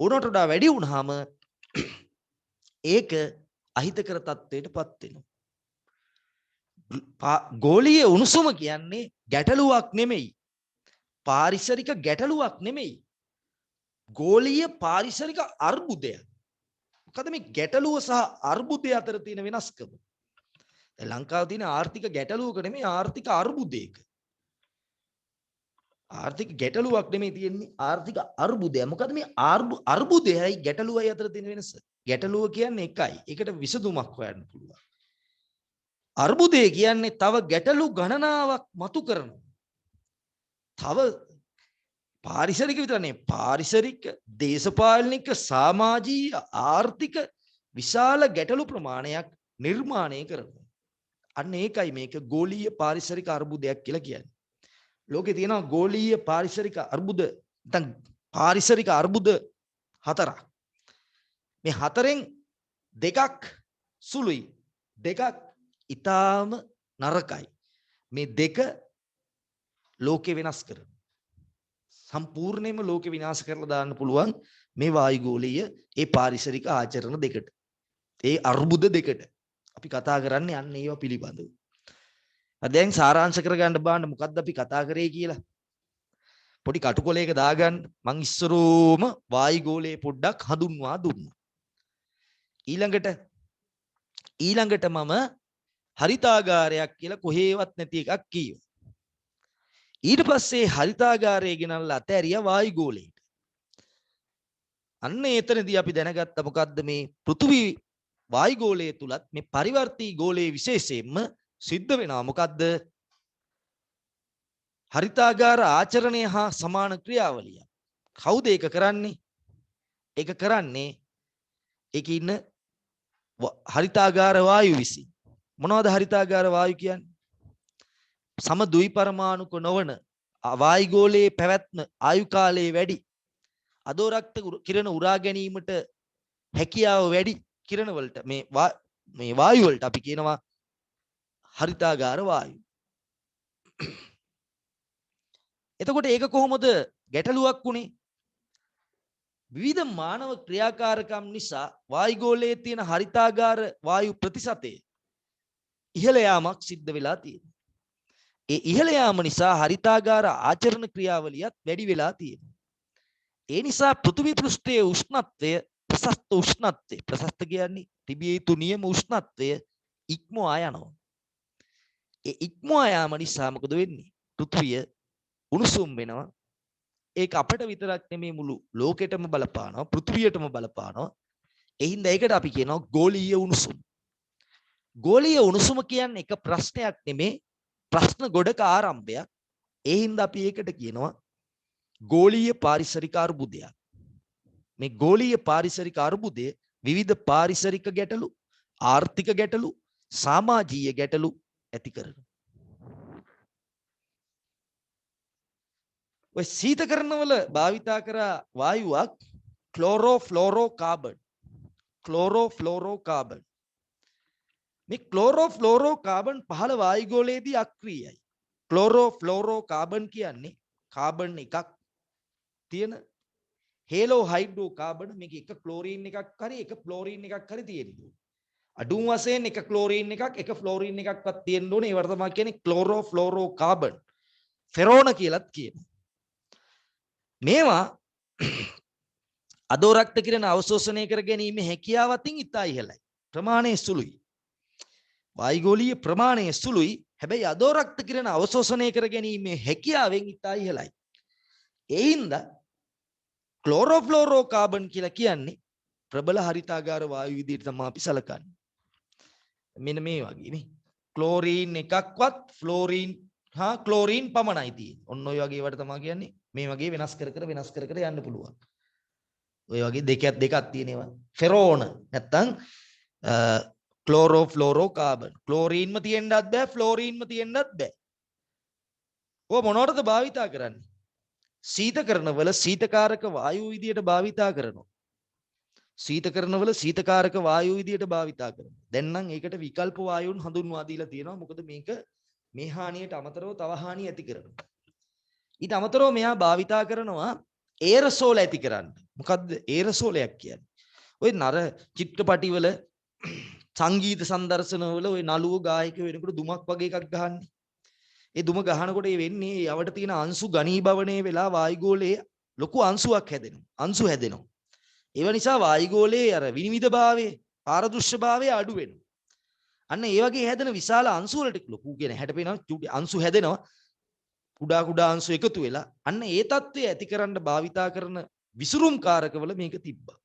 ඕනට වඩා වැඩි වුණාම ඒක අහිතකර තත්ත්වයටපත් වෙනවා. ගෝලීය උණුසුම කියන්නේ ගැටලුවක් නෙමෙයි. පාරිසරික ගැටලුවක් නෙමෙයි. ගෝලීය පාරිසරික අර්බුදයක්. මොකද මේ ගැටලුව සහ අර්බුදය අතර තියෙන වෙනස්කම? ලංකාවේ තියෙන ආර්ථික ගැටලුවක නෙමෙයි ආර්ථික අර්බුදයක. ආර්ථික ගැටලුවක් නෙමෙයි තියෙන්නේ ආර්ථික අර්බුදයක්. මොකද මේ අර්බුදයයි ගැටලුවයි අතර තියෙන වෙනස. ගැටලුව කියන්නේ එකයි. ඒකට විසඳුමක් හොයන්න පුළුවන්. අර්බුදය කියන්නේ තව ගැටලු ගණනාවක් මතු කරනවා. තව පාරිසරික විතරනේ පාරිසරික, දේශපාලනික, සමාජීය, ආර්ථික විශාල ගැටලු ප්‍රමාණයක් නිර්මාණය කරනවා. අන්න ඒකයි මේක ගෝලීය පාරිසරික අර්බුදයක් කියලා කියන්නේ. ලෝකේ තියෙනවා ගෝලීය පාරිසරික අර්බුද නැත්නම් පාරිසරික අර්බුද 4ක්. මේ 4න් දෙකක් සුළුයි. දෙකක් ඊටාම නරකයි. මේ දෙක ලෝකේ වෙනස් කරනවා. සම්පූර්ණයෙන්ම ලෝකේ විනාශ කරලා දාන්න පුළුවන් මේ වායුගෝලීය ඒ පාරිසරික ආචරණ දෙකට. ඒ අර්බුද දෙකට. අපි කතා කරන්නේ අන්න ඒවා පිළිබඳව. දැන් සාරාංශ කරගන්න බලන්න මොකද්ද අපි කතා කරේ කියලා. පොඩි කටුකොලයක දාගන්න මං ඉස්සරෝම වායුගෝලයේ පොඩ්ඩක් හඳුන්වා දුන්නා. ඊළඟට මම හරිතාගාරයක් කියලා කොහේවත් නැති එකක් කිව්වා. ඊට පස්සේ හරිතාගාරය ගෙනල්ලා අතෑරියා වායුගෝලයට. අන්න එතනදී අපි දැනගත්ත මොකද්ද මේ පෘථිවි වායුගෝලයේ තුලත් මේ පරිවර්තී ගෝලයේ විශේෂයෙන්ම සිද්ධ වෙනවා මොකද්ද? හරිතාගාර ආචරණය හා සමාන ක්‍රියාවලිය. කවුද ඒක කරන්නේ? ඒක කරන්නේ ඒකේ ඉන්න හරිතාගාර වායු විසින්. මොනවද හරිතාගාර වායු කියන්නේ? සම ද්වි පරමාණුක නොවන වායුගෝලයේ පැවැත්ම ආයු කාලයේ වැඩි. අදෝරක්ත කිරණ උරා ගැනීමට හැකියාව වැඩි කිරණ වලට මේ වායු වලට අපි කියනවා හරිතාගාර වායු. එතකොට ඒක කොහොමද ගැටලුවක් උනේ? විවිධ මානව ක්‍රියාකාරකම් නිසා වායුගෝලයේ තියෙන හරිතාගාර වායු ප්‍රතිශතය ඉහළ යාමක් සිද්ධ වෙලා තියෙනවා. ඒ ඉහළ යාම නිසා හරිතාගාර ආචරණ ක්‍රියාවලියත් වැඩි වෙලා තියෙනවා. ඒ නිසා පෘථිවි පෘෂ්ඨයේ උෂ්ණත්වය ප්‍රශස්ත කියන්නේ තිබිය යුතු නියම උෂ්ණත්වය ඉක්මවා යනවා. ඒ ඉක්මවා යාම නිසා මොකද වෙන්නේ? පෘථිවිය උණුසුම් වෙනවා. ඒක අපිට විතරක් නෙමෙයි මුළු ලෝකෙටම බලපානවා, පෘථිවියටම බලපානවා. ඒ හින්දා ඒකට අපි කියනවා ගෝලීය උණුසුම. ගෝලීය උණුසුම කියන්නේ එක ප්‍රශ්නයක් නෙමෙයි, ප්‍රශ්න ගොඩක ආරම්භයක්. ඒ හින්දා අපි ඒකට කියනවා ගෝලීය පාරිසරික අර්බුදයක්. මේ ගෝලීය පාරිසරික අර්බුදය විවිධ පාරිසරික ගැටලු, ආර්ථික ගැටලු, සමාජීය ගැටලු ඇති කරනවා. ඔය සීතකරණවල භාවිතා කරා වායුවක් ක්ලෝරෝෆ්ලෝරෝකාබන්. මේ ක්ලෝරෝෆ්ලෝරෝකාබන් පහළ වායුගෝලයේදී අක්‍රියයි. ක්ලෝරෝෆ්ලෝරෝකාබන් කියන්නේ කාබන් එකක් තියෙන හේලෝ හයිඩ්‍රෝකාබන්. මේක එක ක්ලෝරීන් එකක් හරි එක ෆ්ලෝරීන් එකක් හරි තියෙනවා. අඩුම වශයෙන් එක ක්ලෝරීන් එකක් එක ෆ්ලෝරීන් එකක්වත් තියෙන්න ඕනේ. ඒවට තමයි කියන්නේ ක්ලෝරෝෆ්ලෝරෝකාබන්. ෆෙරෝන කියලාත් කියනවා. මේවා අදෝරක්ත කිරණ අවශෝෂණය කර ගැනීම හැකියාව අතින් ඉතා ඉහළයි. ප්‍රමාණය සුළුයි. වායුගෝලීය ප්‍රමාණය සුළුයි. හැබැයි අදෝරක්ත කිරණ අවශෝෂණය කර ගැනීම හැකියාවෙන් ඉතා ඉහළයි. ඒ හින්දා ක්ලෝරෝෆ්ලෝරෝකාබන් කියලා කියන්නේ ප්‍රබල හරිතාගාර වායු විදිහට තමයි අපි සලකන්නේ. මෙන්න මේ වගේ නේ. ක්ලෝරීන් එකක්වත් ෆ්ලෝරීන් හා ක්ලෝරීන් පමණයි තියෙන්නේ. ඔන්න ඔය වගේ ඒවට තමයි කියන්නේ මේ වගේ වෙනස් කර කර යන්න පුළුවන්. ඔය වගේ දෙකක් තියෙනවා. ෆෙරෝන නැත්තම් ක්ලෝරෝ ෆ්ලෝරෝ කාබන්. ක්ලෝරීන්ම තියෙන්නත් බෑ ෆ්ලෝරීන්ම තියෙන්නත් බෑ. ඔය මොනවටද භාවිතා කරන්නේ? සීතකරණවල සීතකාරක වායු විදියට භාවිතා කරනවා. සීතකරණවල සීතකාරක වායු විදියට භාවිතා කරනවා. දැන් නම් ඒකට විකල්ප වායුන් හඳුන්වා දීලා තියෙනවා. මොකද මේක මේ හානියට අමතරව තව හානි ඇති කරනවා. ඊට අමතරව මෙයා භාවිතා කරනවා ඒරසෝල ඇති කරන්න. මොකද්ද ඒරසෝලයක් කියන්නේ? ඔය නර චිත්‍රපටිවල සංගීත සංදර්ශනවල ඔය නළුව ගායක වෙනකොට දුමක් වගේ එකක් ගහන්නේ. ඒ දුම ගහනකොට ඒ වෙන්නේ යවට තියෙන අංශු ඝනීභවණය වෙලා වායුගෝලයේ ලොකු අංශුවක් හැදෙනවා. අංශු හැදෙනවා. ඒව නිසා වායුගෝලයේ අර විනිවිදභාවයේ පාරදෘශ්‍යභාවය අඩු වෙනවා. අන්න ඒ වගේ හැදෙන විශාල අංශු වලට ලොකු කියන හැට පේනවා චුටි අංශු හැදෙනවා. කුඩා අංශු එකතු වෙලා අන්න ඒ தත්ත්වය ඇතිකරන්න භාවිතා කරන විසුරුම් කාරකවල මේක තිබ්බා.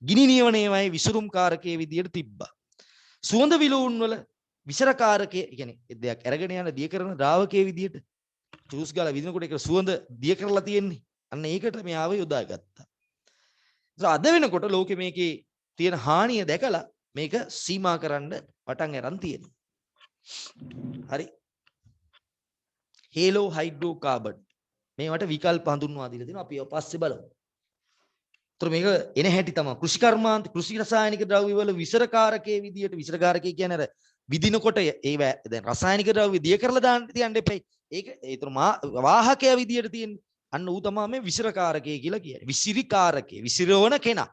ගිනි නියවණේමයි විසුරුම් කාරකයේ විදියට තිබ්බා. සුවඳ විලවුන් වල විසරකාරකයේ කියන්නේ දෙයක් අරගෙන යන දිය කරන ද්‍රාවකයේ විදියට ජූස් ගාලා විදිනකොට ඒක සුවඳ දිය කරලා තියෙන්නේ. අන්න ඒකට මෙයාව යොදාගත්තා. අද වෙනකොට ලෝකෙ මේකේ තියෙන හානිය දැකලා මේක සීමා කරන්න පටන් අරන් තියෙනවා. හරි. හේලෝ හයිඩ්‍රෝකාබන් මේවට විකල්ප හඳුන්වා දීලා තියෙනවා. අපි පස්සේ බලමු. ඒතර මේක එන හැටි තමයි කෘෂි කර්මාන්ත කෘෂි රසායනික ද්‍රව්‍ය වල විසරකාරකයේ විදියට විසරකාරකයේ කියන්නේ අර විදිනකොට ඒව දැන් රසායනික ද්‍රව්‍ය දිය කරලා දාන්න තියන්න එපයි. ඒක ඒතර වාහකය විදියට තියෙන්නේ. අන්න ඌ තමයි මේ විසරකාරකයේ කියලා කියන්නේ. විසිරිකාරකයේ විසිරවන කෙනා.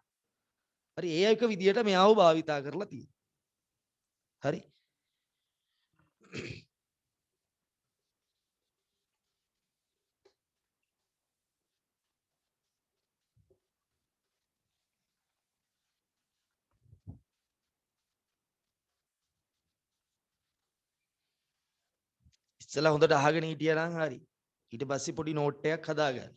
හරි ඒ එක විදියට මෙයාව භාවිතා කරලා තියෙනවා. හරි. ඉස්සලා හොඳට අහගෙන හිටියා නම් හරි. ඊට පස්සේ පොඩි නෝට් එකක් හදාගන්න.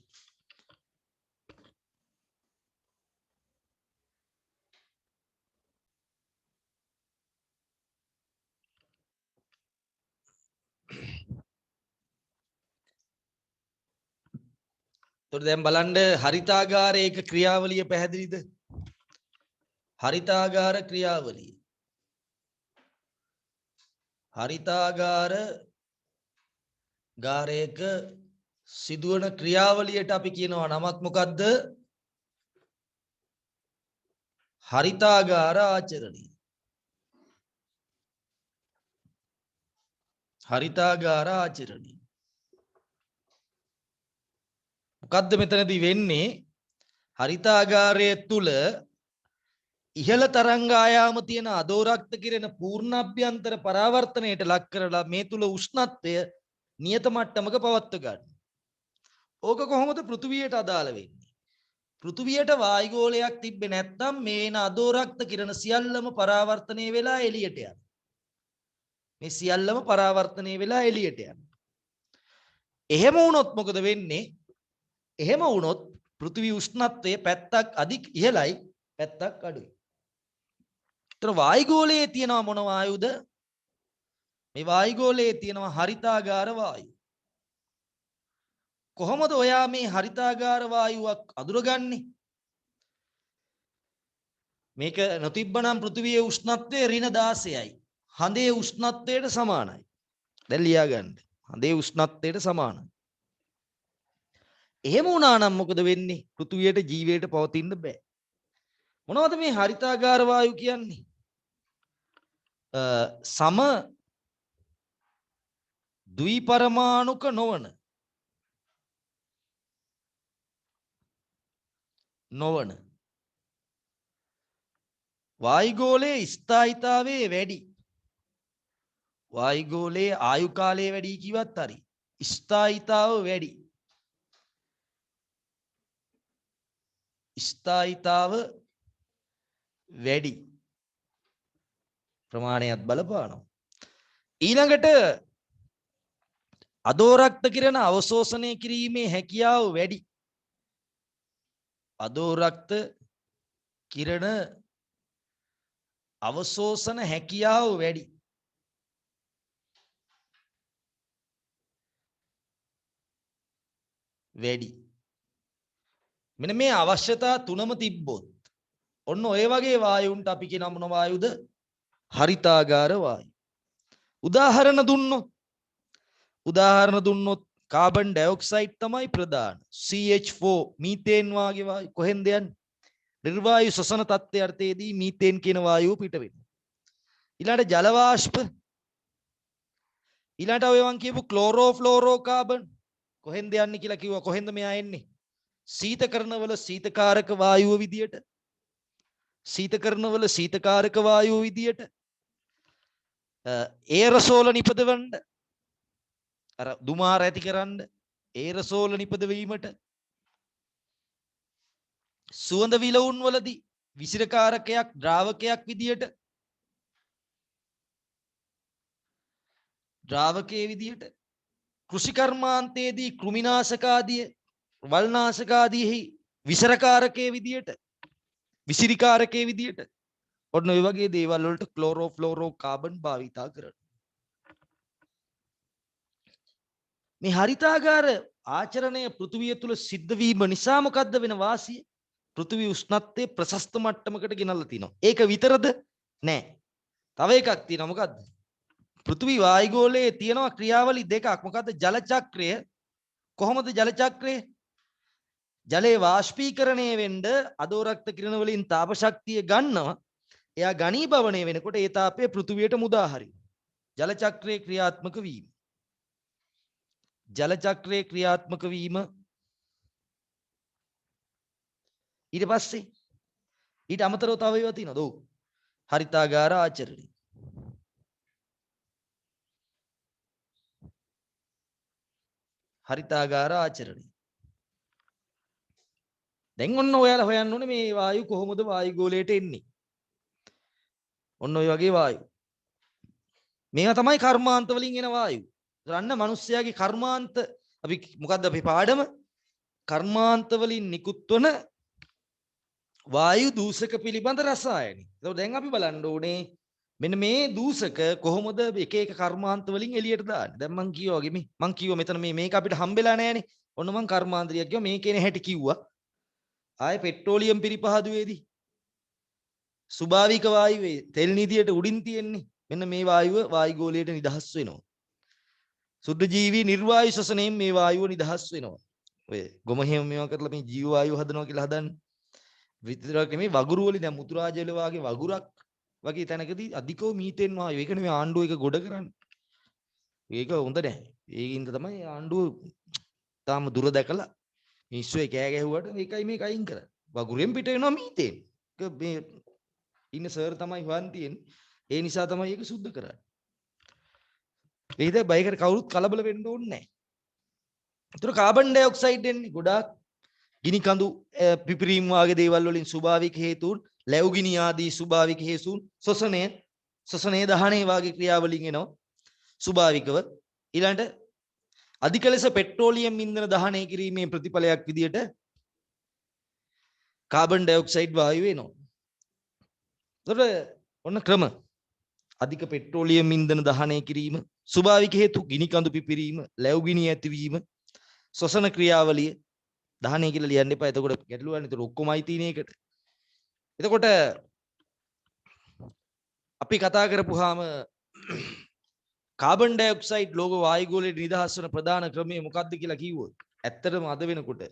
එතකොට දැන් බලන්න හරිතාගාරයක ක්‍රියාවලිය පැහැදිලිද? හරිතාගාර ක්‍රියාවලිය. හරිතාගාර ගාරයක සිදුවන ක්‍රියාවලියට අපි කියනවා නමක් මොකද්ද? හරිතාගාර ආචරණය. හරිතාගාර ආචරණය. මොකද්ද මෙතනදී වෙන්නේ? හරිතාගාරය තුල ඉහළ තරංග ආයාම තියෙන අදෝරක්ත කිරණ පූර්ණාභ්‍යන්තර පරාවර්තනයට ලක් කරලා මේ තුල උෂ්ණත්වය නියත මට්ටමක පවත්ව ගන්න. ඕක කොහොමද පෘථුවියට අදාළ වෙන්නේ? පෘථුවියට වායුගෝලයක් තිබ්බේ නැත්නම් මේන අදෝරක්ත කිරණ සියල්ලම පරාවර්තනය වෙලා එළියට යනවා. මේ සියල්ලම පරාවර්තනය වෙලා එළියට යනවා. එහෙම වුණොත් මොකද වෙන්නේ? එහෙම වුණොත් පෘථිවි උෂ්ණත්වයේ පැත්තක් අධික ඉහළයි පැත්තක් අඩුයි. ඒතර වායුගෝලයේ තියෙනවා මොන වායුද? මේ වායුගෝලයේ තියෙනවා හරිතාගාර වායු. කොහොමද ඔයා මේ හරිතාගාර වායුවක් අඳුරගන්නේ? මේක නොතිබ්බනම් පෘථිවියේ උෂ්ණත්වය -16යි. හඳේ උෂ්ණත්වයට සමානයි. දැන් ලියා ගන්න. හඳේ උෂ්ණත්වයට සමානයි. එහෙම වුණා නම් මොකද වෙන්නේ? පෘථිවියට ජීවයට පවතින්න බෑ. මොනවද මේ හරිතාගාර වායු කියන්නේ? සම ද්විපරමාණුක නොවන වායුගෝලයේ ස්ථායීතාවයේ වැඩි. වායුගෝලයේ ආයු කාලය වැඩි කිව්වත් හරි. ස්ථායීතාව වැඩි. ස්ථායීතාව වැඩි ප්‍රමාණයක් බලපානවා. ඊළඟට අදෝරක්ත කිරණ අවශෝෂණය කිරීමේ හැකියාව වැඩි. අදෝරක්ත කිරණ අවශෝෂණ හැකියාව වැඩි. වැඩි. මෙන්න මේ අවශ්‍යතා තුනම තිබ්බොත් ඔන්න ඔය වගේ වායුන්ට අපි කියන මොන වායුද? හරිතාගාර වායු. උදාහරණ දුන්නොත් කාබන් ඩයොක්සයිඩ් තමයි ප්‍රධාන. CH4 මීතේන් වාගේ වායු කොහෙන්ද යන්නේ? නිර්වායු ශ්වසන තත්ත්වයටදී මීතේන් කියන වායුව පිට වෙනවා. ඊළඟට ජල වාෂ්ප. ඊළඟට ඔය මං කියපු ක්ලෝරෝෆ්ලෝරෝ කාබන් කොහෙන්ද යන්නේ කියලා කිව්වා. කොහෙන්ද මෙයා එන්නේ? සීතකරණවල සීතකාරක වායුව විදියට. සීතකරණවල සීතකාරක වායුව විදියට. ඒරසෝල නිපදවන්න. අර දුමාර ඇති කරන්න ඒරසෝල නිපදවීමට. සුවඳ විලවුන් වලදී විසිරකාරකයක් ද්‍රාවකයක් විදියට. ද්‍රාවකයේ විදියට. කෘෂි කර්මාන්තයේදී කෘමිනාශකාදී වල්නාශකාදීහි විසරකාරකයේ විදියට. විසිරිකාරකයේ විදියට. ඔන්න ඔය වගේ දේවල් වලට ක්ලෝරෝෆ්ලෝරෝ කාබන් භාවිතා කරනවා. මේ හරිතාගාර ආචරණය පෘථිවිය තුල සිද්ධ වීම නිසා මොකද්ද වෙන වාසිය? පෘථිවි උෂ්ණත්වයේ ප්‍රශස්ත මට්ටමකට ගෙනල්ලා තිනවා. ඒක විතරද? නෑ. තව එකක් තියෙනවා. මොකද්ද? පෘථිවි වායුගෝලයේ තියෙනවා ක්‍රියාවලි දෙකක්. මොකද්ද? ජල චක්‍රය. කොහොමද ජල චක්‍රය? ජලයේ වාෂ්පීකරණය වෙන්න අදෝරක්ත කිරණ වලින් තාප ශක්තිය ගන්නවා. එයා ඝනීභවණය වෙනකොට ඒ තාපය පෘථිවියට මුදා හරිනවා. ජල චක්‍රයේ ක්‍රියාත්මක වීම. ජල චක්‍රයේ ක්‍රියාත්මක වීම. ඊට පස්සේ ඊට අමතරව තව ඒවා තියෙනවද? ඔව්. හරිතාගාර ආචරණය. හරිතාගාර ආචරණය. දැන් ඔන්න ඔයාලා හොයන්න ඕනේ මේ වායු කොහොමද වායුගෝලයට එන්නේ? ඔන්න ඔය වගේ වායු. මේවා තමයි කර්මාන්ත වලින් එන වායු. ගන්න මිනිස්යාගේ කර්මාන්ත අපි මොකද්ද අපේ පාඩම? කර්මාන්ත වලින් නිකුත් වන වායු දූෂක පිළිබඳ රසායනික. ඒතකොට දැන් අපි බලන්න ඕනේ මෙන්න මේ දූෂක කොහොමද එක එක කර්මාන්ත වලින් එළියට දාන්නේ. දැන් මං කියවා වගේ මං කිව්වා මෙතන මේක අපිට හම්බෙලා නැහැනේ. ඔන්න මං කර්මාන්තරියක් කිව්වා මේකේන හැටි කිව්වා. ආයේ පෙට්‍රෝලියම් පිරිපහදුවේදී ස්වභාවික වායුවේ තෙල් නිදියට උඩින් තියෙන්නේ. මෙන්න මේ වායුව වායුගෝලයට නිදහස් වෙනවා. සුද්ධ ජීවී නිර්වායු ශ්වසනයෙන් මේ වායුව නිදහස් වෙනවා. ඔය ගොම හේම මේවා කරලා මේ ජීව වායුව හදනවා කියලා හදන්නේ. විතරක් නෙමෙයි වගුරු වලින් දැන් මුතුරාජල වාගේ වගුරක් වගේ තැනකදී අධිකව මීතේන් වායුව. ඒක නෙමෙයි ආණ්ඩුව එක ගොඩ කරන්නේ. ඒක හොඳ නැහැ. ඒකින්ද තමයි ආණ්ඩුව තාම දුර දැකලා මිනිස්සු කෑ ගැහුවට මේකයි මේක අයින් කරන්නේ. වගුරෙන් පිට වෙනවා මීතේන්. ඒක මේ ඉන්න සර් තමයි හොයන් තියෙන්නේ. ඒ නිසා තමයි ඒක සුද්ධ කරන්නේ. ඒකද බයිකට කවුරුත් කලබල වෙන්න ඕනේ නැහැ. ඒතර කාබන් ඩයොක්සයිඩ් එන්නේ ගොඩාක් ගිනි කඳු පිපිරීම් වාගේ දේවල් වලින් ස්වභාවික හේතුන්, ලැබුගිනි ආදී ස්වභාවික හේතුන්, ශ්වසනයේ දහනයේ වාගේ ක්‍රියාවලින් එනවා ස්වභාවිකව. ඊළඟට අධික ලෙස පෙට්‍රෝලියම් ඉන්ධන දහනය කිරීමේ ප්‍රතිඵලයක් විදියට කාබන් ඩයොක්සයිඩ් වායුව එනවා. ඒතර ඔන්න ක්‍රම අධික පෙට්‍රෝලියම් ඉන්ධන දහනය කිරීම, ස්වභාවික හේතු ගිනි කඳු පිපිරීම, ලැබුගිනි ඇතිවීම, ශ්වසන ක්‍රියාවලිය දහනය කියලා ලියන්න එපා. එතකොට ගැටලුවක් නෑ. එතකොට ඔක්කොමයි තියෙන එකට. එතකොට අපි කතා කරපුවාම කාබන් ඩයොක්සයිඩ් ලෝක වායුගෝලයේ නිදහස් වන ප්‍රධාන ක්‍රමය මොකක්ද කියලා කිව්වොත් ඇත්තටම අද වෙනකොට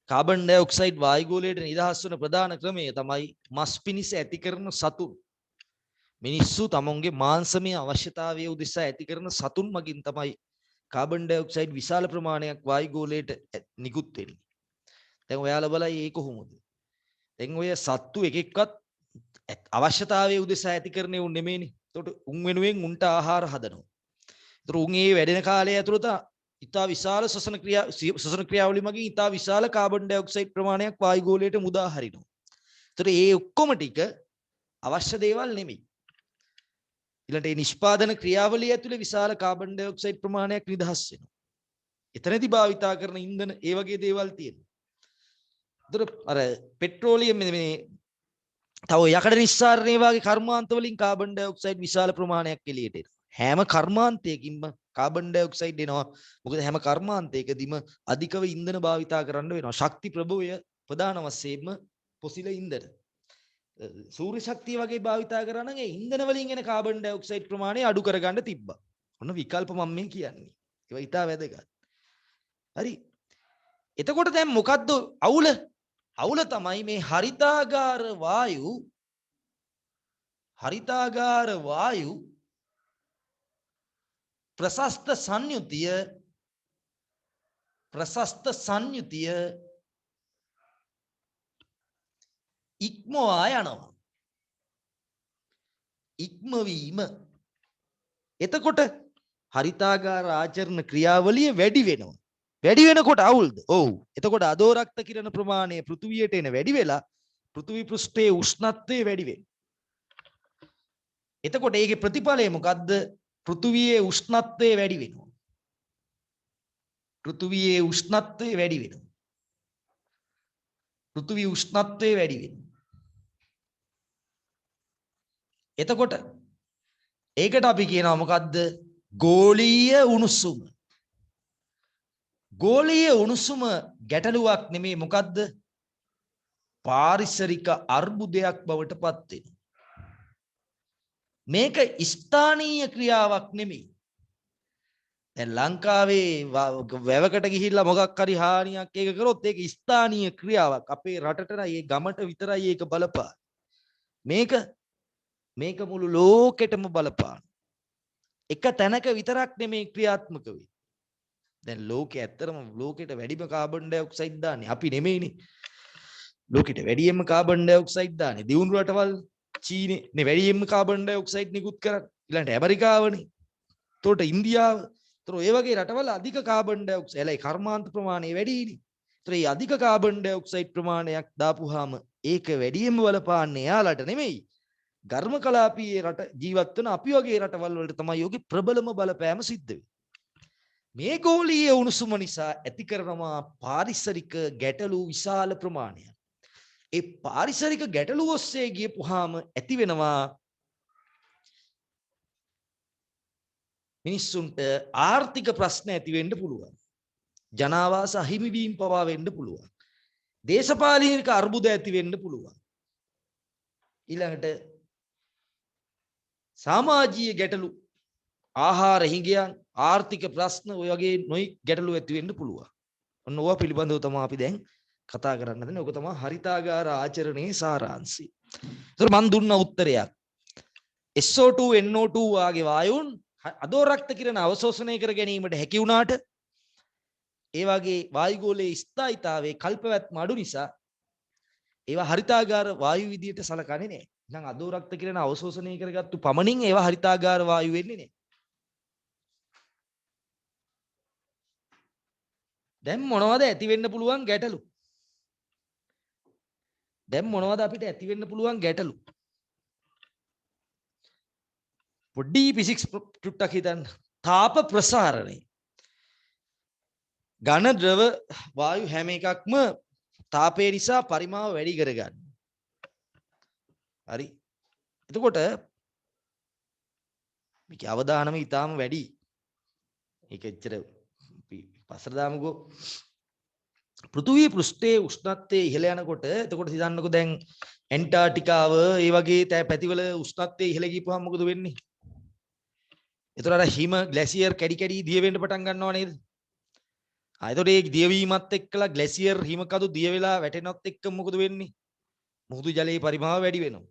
කාබන් ඩයොක්සයිඩ් වායුගෝලයට නිදහස් වන ප්‍රධාන ක්‍රමය තමයි මස් පිණිස ඇති කරන සතුන්. මිනිස්සු තමුන්ගේ මාංශමය අවශ්‍යතාවය උදෙසා ඇති කරන සතුන් මගින් තමයි කාබන් ඩයොක්සයිඩ් විශාල ප්‍රමාණයක් වායුගෝලයට නිකුත් වෙන්නේ. දැන් ඔයාලා බලයි ඒක කොහොමද? දැන් ඔය සත්තු එක එක්කත් අවශ්‍යතාවය උදෙසා ඇති කරන්නේ උන් නෙමෙයිනේ. ඒකට උන් වෙනුවෙන් උන්ට ආහාර හදනවා. ඒතර උන් ඒ වැඩෙන කාලය ඇතුළත ඉතා විශාල ශ්වසන ක්‍රියාවලිය මගින් ඉතා විශාල කාබන් ඩයොක්සයිඩ් ප්‍රමාණයක් වායුගෝලයට මුදා හරිනවා. ඒතර ඒ ඔක්කොම ටික අවශ්‍ය දේවල් නෙමෙයි. ඊළඟට මේ නිෂ්පාදන ක්‍රියාවලිය ඇතුලේ විශාල කාබන් ඩයොක්සයිඩ් ප්‍රමාණයක් නිදහස් වෙනවා. එතනදී භාවිතා කරන ඉන්ධන ඒ වගේ දේවල් තියෙනවා. ඒතර අර පෙට්‍රෝලියම් මේ තව යකඩ නිස්සාරණේ වගේ කර්මාන්ත වලින් කාබන් ඩයොක්සයිඩ් විශාල ප්‍රමාණයක් එළියට එනවා. හැම කර්මාන්තයකින්ම කාබන් ඩයොක්සයිඩ් එනවා. මොකද හැම කර්මාන්තයකදීම අධිකව ඉන්ධන භාවිතා කරන්න වෙනවා. ශක්ති ප්‍රභවය ප්‍රධාන වශයෙන්ම පොසිල ඉන්ධන. සූර්ය ශක්තිය වගේ භාවිතා කරා නම් ඒ ඉන්ධන වලින් එන කාබන් ඩයොක්සයිඩ් ප්‍රමාණය අඩු කරගන්න තිබ්බා. ඔන්න විකල්ප මම මේ කියන්නේ. ඒවා ඊටා වැදගත්. හරි. එතකොට දැන් මොකද්ද අවුල? අවුල තමයි මේ හරිතාගාර වායු ප්‍රශස්ත සංයුතිය ඉක්මවා යනවා. ඉක්මවීම. එතකොට හරිතාගාර ආචරණ ක්‍රියාවලිය වැඩි වෙනවා. වැඩි වෙනකොට අවුල්ද? ඔව්. එතකොට අදෝරක්ත කිරණ ප්‍රමාණය පෘථුවියට එන වැඩි වෙලා පෘථුවි පෘෂ්ඨයේ උෂ්ණත්වය වැඩි වෙනවා. එතකොට ඒකේ ප්‍රතිඵලය මොකද්ද? පෘථුවියේ උෂ්ණත්වය වැඩි වෙනවා. පෘථුවියේ උෂ්ණත්වය වැඩි වෙනවා. පෘථුවි උෂ්ණත්වය වැඩි වෙනවා. එතකොට ඒකට අපි කියනවා මොකද්ද? ගෝලීය උණුසුම. ගෝලීය උණුසුම ගැටලුවක් නෙමෙයි මොකද්ද? පාරිසරික අර්බුදයක් බවට පත් වෙනවා. මේක ස්ථානීය ක්‍රියාවක් නෙමෙයි. දැන් ලංකාවේ වැවකට ගිහිල්ලා මොකක් හරි හානියක් ඒක කරොත් ඒක ස්ථානීය ක්‍රියාවක්. අපේ රටටයි ඒ ගමට විතරයි ඒක බලපාන. මේක මුළු ලෝකෙටම බලපාන. එක තැනක විතරක් නෙමෙයි ක්‍රියාත්මක වෙන්නේ. දැන් ලෝකෙ ඇත්තටම ලෝකෙට වැඩිම කාබන් ඩයොක්සයිඩ් දාන්නේ අපි නෙමෙයිනේ. ලෝකෙට වැඩියෙන්ම කාබන් ඩයොක්සයිඩ් දාන්නේ දියුණු රටවල් චීනේ නේ වැඩියෙන්ම කාබන් ඩයොක්සයිඩ් නිකුත් කරන්නේ. ඊළඟට ඇමරිකාවනේ. එතකොට ඉන්දියාව. එතකොට ඒ වගේ රටවල අධික කාබන් ඩයොක්සයිඩ් එලයි කර්මාන්ත ප්‍රමාණය වැඩිනේ. එතකොට මේ අධික කාබන් ඩයොක්සයිඩ් ප්‍රමාණයක් දාපුවාම ඒක වැඩියෙන්ම බලපාන්නේ යාලට නෙමෙයි. ගර්ම කලාපීය රට ජීවත් වෙන අපි වගේ රටවල් වලට තමයි යෝගී ප්‍රබලම බලපෑම සිද්ධ වෙන්නේ. මේ ගෝලීය උණුසුම නිසා ඇති කරනවා පාරිසරික ගැටලු විශාල ප්‍රමාණයක්. ඒ පාරිසරික ගැටලු ඔස්සේ ගියපුවාම ඇති වෙනවා මිනිස්සුන්ට ආර්ථික ප්‍රශ්න ඇති වෙන්න පුළුවන්. ජනාවාස අහිමි වීම පවා වෙන්න පුළුවන්. දේශපාලනික අර්බුද ඇති වෙන්න පුළුවන්. ඊළඟට සමාජීය ගැටලු ආහාර හිඟයන් ආර්ථික ප්‍රශ්න ඔය වගේ නොයි ගැටලු ඇති වෙන්න පුළුවන්. ඔන්න ඕවා පිළිබඳව තමයි අපි දැන් කතා කරන්න හදන්නේ. ඔක තමයි හරිතාගාර ආචරණයේ සාරාංශය. ඒතර මම දුන්න උත්තරයක්. SO2 NO2 වාගේ වායුන් අදෝරක්ත කිරණ අවශෝෂණය කර ගැනීමට හැකි වුණාට ඒ වගේ වායුගෝලයේ ස්ථායීතාවයේ කල්පවැත්ම අඩු නිසා ඒවා හරිතාගාර වායු විදියට සලකන්නේ නැහැ. එහෙනම් අදෝරක්ත කිරණ අවශෝෂණය කරගත්තු පමණින් ඒවා හරිතාගාර වායු වෙන්නේ නැහැ. දැන් මොනවද ඇති වෙන්න පුළුවන් ගැටලු? දැන් මොනවද අපිට ඇති වෙන්න පුළුවන් ගැටලු? පොඩි ෆිසික්ස් ටුට්ටක් හිතන්න. තාප ප්‍රසාරණය. ඝන ද්‍රව වායු හැම එකක්ම තාපය නිසා පරිමාව වැඩි කරගන්න. හරි. එතකොට මේකේ අවදානම ඊටාම වැඩි. ඒක එච්චර පස්සට දාමුකෝ. පෘථුවි පෘෂ්ඨයේ උෂ්ණත්වය ඉහළ යනකොට එතකොට හිතන්නකෝ දැන් ඇන්ටාර්ටිකාව ඒ වගේ පැතිවල උෂ්ණත්වය ඉහළ ගියපුවම මොකද වෙන්නේ? එතකොට අර හිම ග්ලැසියර් කැඩි කැඩි දිය වෙන්න පටන් ගන්නව නේද? එතකොට ඒ දියවීමත් එක්කලා ග්ලැසියර් හිමකඳු දිය වෙලා වැටෙනවත් එක්ක මොකද වෙන්නේ? මුහුදු ජලයේ පරිමාව වැඩි වෙනවා.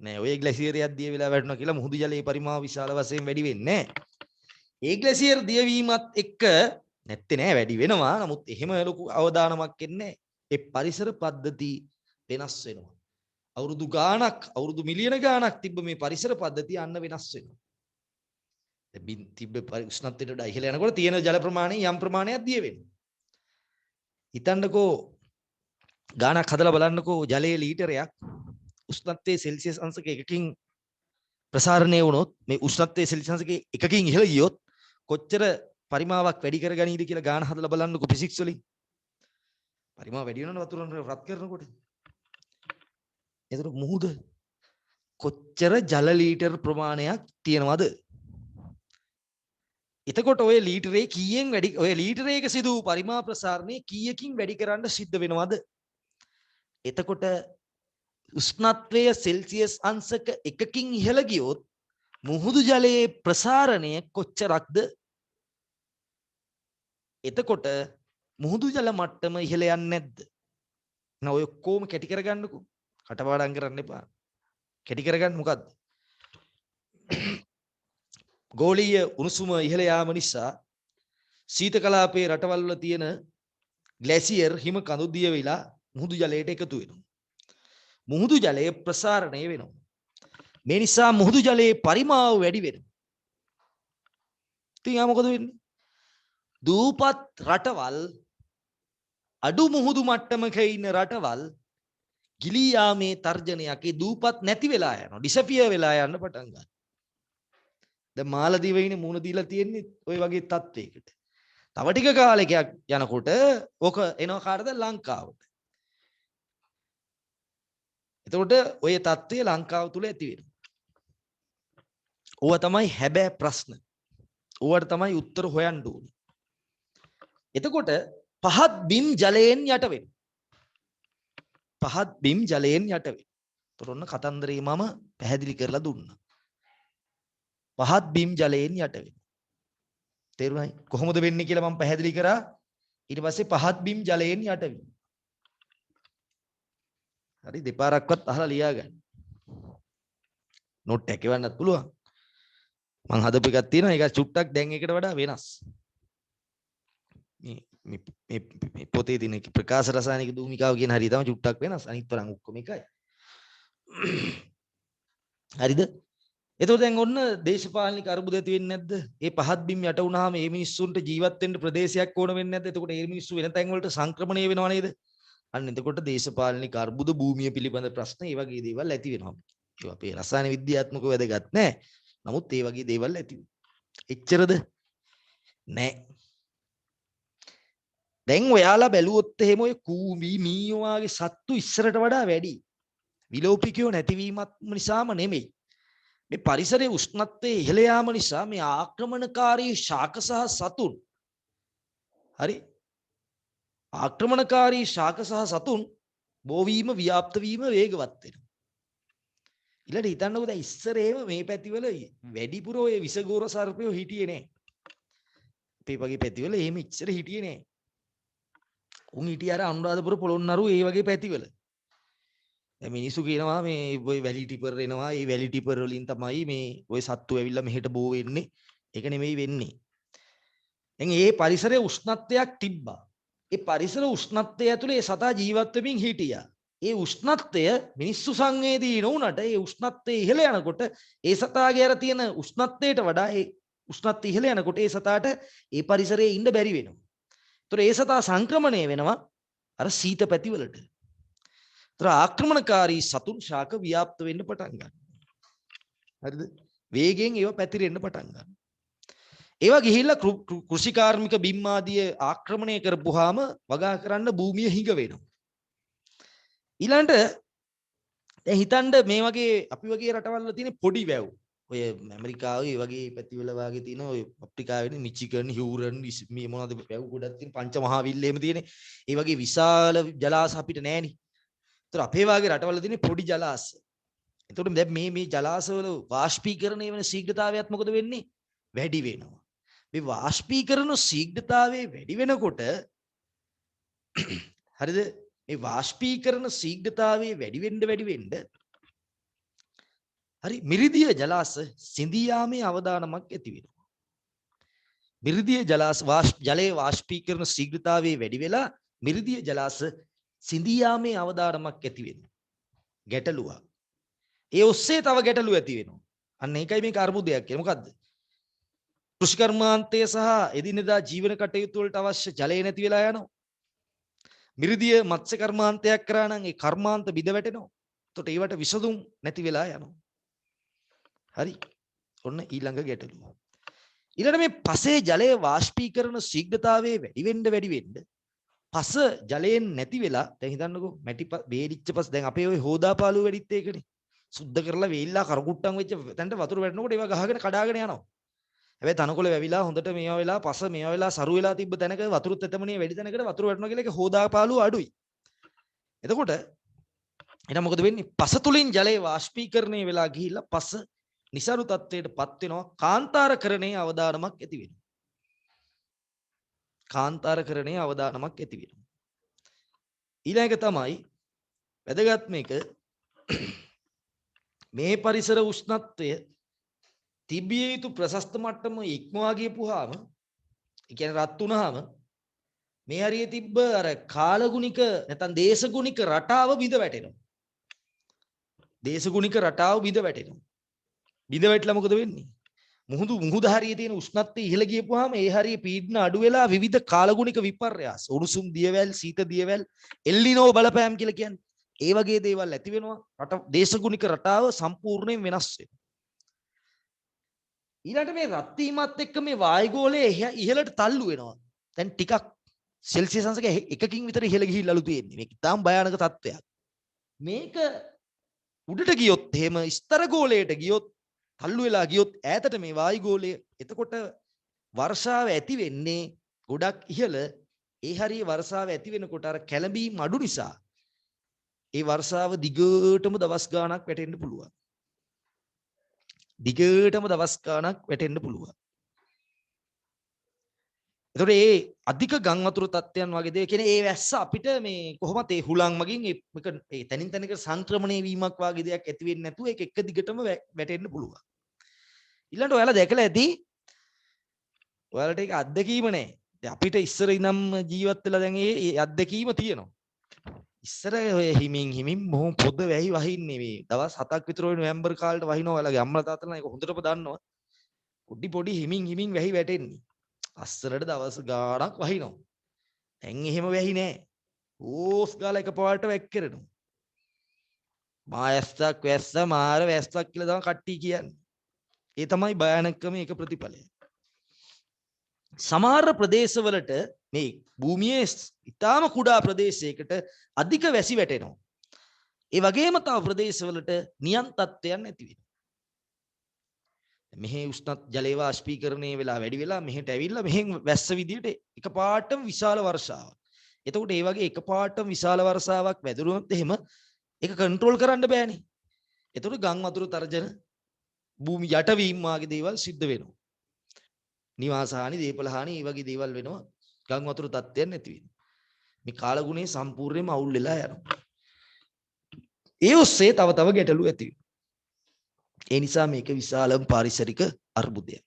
නෑ ඔය ග්ලැසියරයක් දිය වෙලා වැටෙනවා කියලා මුහුදු ජලයේ පරිමාව විශාල වශයෙන් වැඩි වෙන්නේ නෑ. ඒ ග්ලැසියර් දියවීමත් එක්ක නැත්තේ නෑ වැඩි වෙනවා. නමුත් එහෙම ලොකු අවදානමක් එන්නේ ඒ පරිසර පද්ධති වෙනස් වෙනවා. අවුරුදු ගාණක් අවුරුදු මිලියන ගාණක් තිබ්බ මේ පරිසර පද්ධතිය අන්න වෙනස් වෙනවා. තිබ්බ උෂ්ණත්වයට වඩා ඉහළ යනකොට තියෙන ජල ප්‍රමාණය යම් ප්‍රමාණයක් දිය වෙනවා. හිතන්නකෝ ගාණක් හදලා බලන්නකෝ ජලයේ ලීටරයක් උෂ්ණත්වයේ සෙල්සියස් අංශක 1කින් ප්‍රසාරණය වුණොත් මේ උෂ්ණත්වයේ සෙල්සියස් අංශක 1කින් ඉහළ ගියොත් කොච්චර පරිමාවක් වැඩි කරගනීද කියලා ගාණ හදලා බලන්නකෝ ෆිසික්ස් වලින්. පරිමාව වැඩි වෙනවනේ වතුර රත් කරනකොට. එතකොට මුහුද කොච්චර ජල ලීටර් ප්‍රමාණයක් තියෙනවද? එතකොට ඔය ලීටරේ කීයෙන් වැඩි ඔය ලීටරයක සිදු වූ පරිමා ප්‍රසාරණය කීයකින් වැඩි කරන්න සිද්ධ වෙනවද? එතකොට උෂ්ණත්වය සෙල්සියස් අංශක 1කින් ඉහළ ගියොත් මුහුදු ජලයේ ප්‍රසාරණය කොච්චරක්ද? එතකොට මුහුදු ජල මට්ටම ඉහළ යන්නේ නැද්ද? නෝ ඔය කොහොම කැටි කරගන්නකෝ. කටපාඩම් කරන්න එපා. කැටි කරගන්න මොකද්ද? ගෝලීය උණුසුම ඉහළ යාම නිසා සීත කලාපයේ රටවල් වල තියෙන ග්ලැසියර් හිම කඳු දිය වෙලා මුහුදු ජලයට එකතු වෙනවා. මුහුදු ජලය ප්‍රසාරණය වෙනවා. මේ නිසා මුහුදු ජලයේ පරිමාව වැඩි වෙනවා. ඉතින් මොකද වෙන්නේ? දූපත් රටවල් අඩු මුහුදු මට්ටමක ඉන්න රටවල් ගිලී යාමේ තර්ජනයක් ඒ දූපත් නැති වෙලා යනවා. ඩිසපියර් වෙලා යන්න පටන් ගන්නවා. දැන් මාලදීවයිනේ මුහුණ දීලා තියෙන්නේ ওই වගේ තත්වයකට. තව ටික කාලයක් යනකොට ඕක එනවා කාටද? ලංකාවට. එතකොට ඔය තත්ත්වය ලංකාව තුල ඇති වෙනවා. ඕවා තමයි හැබෑ ප්‍රශ්න. ඕවට තමයි උත්තර හොයන්න ඕනේ. එතකොට පහත් බිම් ජලයෙන් යට වෙනවා. පහත් බිම් ජලයෙන් යට වෙනවා. ඒතර ඔන්න කතන්දරේ මම පැහැදිලි කරලා දුන්නා. පහත් බිම් ජලයෙන් යට වෙනවා. තේරුණායි? කොහොමද වෙන්නේ කියලා මම පැහැදිලි කරා. ඊට පස්සේ පහත් බිම් ජලයෙන් යට වෙනවා. හරි දෙපාරක්වත් අහලා ලියා ගන්න. නෝට් එක එවන්නත් පුළුවන්. මං හදපු එකක් තියෙනවා. ඒක චුට්ටක් දැන් එකට වඩා වෙනස්. මේ පොතේ තියෙන ප්‍රකාශ රසායනික භූමිකාව කියන හරිය තමයි චුට්ටක් වෙනස්. අනිත් තරම් ඔක්කොම එකයි. හරිද? එතකොට දැන් ඔන්න දේශපාලනික අර්බුද ඇති වෙන්නේ නැද්ද? ඒ පහත් බිම් යට වුණාම මේ මිනිස්සුන්ට ජීවත් වෙන්න ප්‍රදේශයක් ඕන වෙන්නේ නැද්ද? එතකොට ඒ මිනිස්සු වෙන තැන් වලට සංක්‍රමණය වෙනව නේද? අන්න එතකොට දේශපාලනික අර්බුද භූමිය පිළිබඳ ප්‍රශ්න ඒ වගේ දේවල් ඇති වෙනවා. ඒවා අපේ රසායන විද්‍යාත්මකව වැදගත් නෑ. නමුත් ඒ වගේ දේවල් ඇති වෙනවා. එච්චරද? නෑ. දැන් ඔයාලා බැලුවොත් එහෙම ඔය කූඹි මීයෝ වගේ සත්තු ඉස්සරට වඩා වැඩි. විලෝපිකයෝ නැතිවීමත් නිසාම නෙමෙයි. මේ පරිසරයේ උෂ්ණත්වයේ ඉහළ යාම නිසා මේ ආක්‍රමණකාරී ශාක සහ සතුන් හරි ආක්‍රමණකාරී ශාක සහ සතුන් බෝවීම ව්‍යාප්ත වීම වේගවත් වෙනවා. ඊළඟට හිතන්නකෝ දැන් ඉස්සර එහෙම මේ පැතිවල වැඩිපුර ඔය විසගෝර සර්පයෝ හිටියේ නෑ. අපේ වගේ පැතිවල එහෙම ඉස්සර හිටියේ නෑ. උන් හිටිය අර අනුරාධපුර පොළොන්නරු ඒ වගේ පැතිවල. දැන් මිනිස්සු කියනවා මේ ඔය වැලි ටිපර් එනවා. ඒ වැලි ටිපර් වලින් තමයි මේ ඔය සත්තු ඇවිල්ලා මෙහෙට බෝ වෙන්නේ. ඒක නෙමෙයි වෙන්නේ. දැන් මේ පරිසරයේ උෂ්ණත්වයක් තිබ්බා. ඒ පරිසර උෂ්ණත්වය ඇතුලේ සතා ජීවත් වෙමින් හිටියා. ඒ උෂ්ණත්වය මිනිස්සු සංවේදී නොවුනට ඒ උෂ්ණත්වය ඉහළ යනකොට ඒ සතාගේ අර තියෙන උෂ්ණත්වයට වඩා ඒ උෂ්ණත්වය ඉහළ යනකොට ඒ සතාට ඒ පරිසරයේ ඉන්න බැරි වෙනවා. ඒතර ඒ සතා සංක්‍රමණය වෙනවා අර සීත පැතිවලට. ඒතර ආක්‍රමණකාරී සතුන් ශාක ව්‍යාප්ත වෙන්න පටන් ගන්නවා. හරිද? වේගෙන් ඒව පැතිරෙන්න පටන් ගන්නවා. ඒවා ගිහිල්ලා කෘෂිකාර්මික බිම් ආදිය ආක්‍රමණය කරපුවාම වගා කරන්න භූමිය හිඟ වෙනවා. ඊළඟට දැන් හිතන්න මේ වගේ අපි වගේ රටවල් වල තියෙන පොඩි වැව්. ඔය ඇමරිකාවේ ඒ වගේ පැතිවල වාගේ තියෙන ඔය අප්‍රිකාවේ මිචිගන් හියුරන් මේ මොනවද වැව් ගොඩක් තියෙන පංච මහා විල්ලේම තියෙන. ඒ වගේ විශාල ජලාශ අපිට නැහෙනි. ඒතර අපේ වාගේ රටවල තියෙන පොඩි ජලාශ. එතකොට දැන් මේ ජලාශවල වාෂ්පීකරණය වෙන ශීඝ්‍රතාවයත් මොකද වෙන්නේ? වැඩි වෙනවා. මේ වාෂ්පීකරණ ශීඝ්‍රතාවය වැඩි වෙනකොට හරිද? මේ වාෂ්පීකරණ ශීඝ්‍රතාවය වැඩි වෙන්න හරි මිරිදිය ජලාශ සිඳී යාමේ අවදානමක් ඇති වෙනවා. මිරිදිය ජලාශ ජලයේ වාෂ්පීකරණ ශීඝ්‍රතාවයේ වැඩි වෙලා මිරිදිය ජලාශ සිඳී යාමේ අවදානමක් ඇති වෙනවා. ගැටලුවක්. ඒ ඔස්සේ තව ගැටලු ඇති වෙනවා. අන්න ඒකයි මේක අර්බුදයක් කියන්නේ. මොකද්ද? කෘෂිකර්මාන්තය සහ එදිනෙදා ජීවන කටයුතු වලට අවශ්‍ය ජලය නැති වෙලා යනවා. මිරිදිය මත්ස්‍ය කර්මාන්තයක් කරා නම් ඒ කර්මාන්ත බිඳ වැටෙනවා. එතකොට ඒවට විසඳුම් නැති වෙලා යනවා. හරි. ඔන්න ඊළඟ ගැටලුව. ඊළඟ මේ පසේ ජලයේ වාෂ්පීකරණ ශීඝ්‍රතාවයේ වැඩි වෙන්න පස ජලයෙන් නැති වෙලා දැන් හිතන්නකෝ මැටි වේලිච්ච පස් දැන් අපේ ওই හෝදාපාලු වෙඩිත් ඒකනේ සුද්ධ කරලා වේලිලා කරකුට්ටම් වෙච්ච තැනට වතුර වැටෙනකොට ඒවා ගහගෙන කඩාගෙන යනවා. හැබැයි තනකොළ වැවිලා හොඳට මේවා වෙලා පස මේවා වෙලා සරු වෙලා තිබ්බ තැනක වතුරුත් එතමනේ වැඩි තැනකට වතුර වැටෙනවා කියලා ඒක හෝදාපාලුව අඩුයි. එතකොට එහෙනම් මොකද වෙන්නේ? පස තුලින් ජලය වාෂ්පීකරණය වෙලා ගිහිල්ලා පස නිසරු තත්ත්වයටපත් වෙනවා. කාන්තාරකරණයේ අවදානමක් ඇති වෙනවා. කාන්තාරකරණයේ අවදානමක් ඇති වෙනවා. ඊළඟ තමයි වැදගත් මේක මේ පරිසර උෂ්ණත්වය තිබිය යුතු ප්‍රශස්ත මට්ටම ඉක්මවා ගියපුවාම ඒ කියන්නේ රත් වුණාම මේ හරිය තිබ්බ අර කාලගුණික නැත්නම් දේශගුණික රටාව බිඳ වැටෙනවා. දේශගුණික රටාව බිඳ වැටෙනවා. බිඳ වැටලා මොකද වෙන්නේ? මුහුද හරියේ තියෙන උෂ්ණත්වය ඉහළ ගියපුවාම ඒ හරියේ පීඩන අඩු වෙලා විවිධ කාලගුණික විපර්යාස උණුසුම් දියවැල් සීත දියවැල් එල්ලිනෝ බලපෑම් කියලා කියන්නේ. ඒ වගේ දේවල් ඇති වෙනවා. රට දේශගුණික රටාව සම්පූර්ණයෙන් වෙනස් වෙනවා. ඊළඟට මේ රත් වීමත් එක්ක මේ වායුගෝලය ඉහළට තල්ලු වෙනවා. දැන් ටිකක් සෙල්සියස් අංශක 1කින් විතර ඉහළ ගිහිල්ලාලු තියෙන්නේ. මේක තාම භයානක තත්ත්වයක්. මේක උඩට ගියොත් එහෙම ස්තර ගෝලයට ගියොත් තල්ලු වෙලා ගියොත් ඈතට මේ වායුගෝලය එතකොට වර්ෂාව ඇති වෙන්නේ ගොඩක් ඉහළ. ඒ හරිය වර්ෂාව ඇති වෙනකොට අර කැළඹීම් අඩු නිසා ඒ වර්ෂාව දිගටම දවස් ගාණක් වැටෙන්න පුළුවන්. දිගටම දවස් ගාණක් වැටෙන්න පුළුවන්. එතකොට ඒ අධික ගම් වතුර තත්ත්වයන් වගේ දේ කියන්නේ ඒ වැස්ස අපිට මේ කොහොමද ඒ හුලං මගින් ඒ තනින් තනික සංක්‍රමණය වීමක් වගේ දෙයක් ඇති වෙන්නේ නැතුව ඒක එක දිගටම වැටෙන්න පුළුවන්. ඊළඟට ඔයාලා දැකලා ඇති ඔයාලට ඒක අත්දැකීම නෑ. දැන් අපිට ඉස්සර ඉඳන් ජීවත් වෙලා දැන් ඒ අත්දැකීම තියෙනවා. ඉස්සර ඔය හිමින් මොහොම පොද වැහි වහින්නේ මේ දවස් 7ක් විතර ඔය නොවැම්බර් කාලේට වහිනවා. ඔයාලගේ අම්මලා තාත්තලා ඒක හොඳටම දන්නවා. පොඩි හිමින් වැහි වැටෙන්නේ. අස්සරට දවස් ගාණක් වහිනවා. දැන් එහෙම වැහි නෑ. ඕස් ගාලා එකපාරට වැක්කිරෙනවා. මායස්සක් වැස්ස මාර වැස්සක් කියලා තමයි කට්ටිය කියන්නේ. ඒ තමයි භයානකම ඒක ප්‍රතිඵලය. සමහර ප්‍රදේශවලට මේ භූමියේ ඉතාම කුඩා ප්‍රදේශයකට අධික වැසි වැටෙනවා. ඒ වගේම තව ප්‍රදේශවලට නියම් තත්ත්වයන් ඇති වෙනවා. මෙහි උෂ්ණත් ජලය වාෂ්පීකරණය වෙලා වැඩි වෙලා මෙහෙට ඇවිල්ලා මෙහෙන් වැස්ස විදියට එකපාරටම විශාල වර්ෂාවක්. එතකොට ඒ වගේ එකපාරටම විශාල වර්ෂාවක් වැදුනොත් එහෙම ඒක කන්ට්‍රෝල් කරන්න බෑනේ. එතකොට ගම් වතුර තරජන භූමි යටවීම වගේ දේවල් සිද්ධ වෙනවා. නිවාස හානි, දේපල හානි, මේ වගේ දේවල් වෙනවා. ගම් වතුර තත්ත්වයන් නැති වෙනවා. මේ කාලගුණේ සම්පූර්ණයෙන්ම අවුල් වෙලා යනවා. ඒ ඔස්සේ තව ගැටලු ඇති වෙනවා. ඒ නිසා මේක විශාලම පාරිසරික අර්බුදයක්.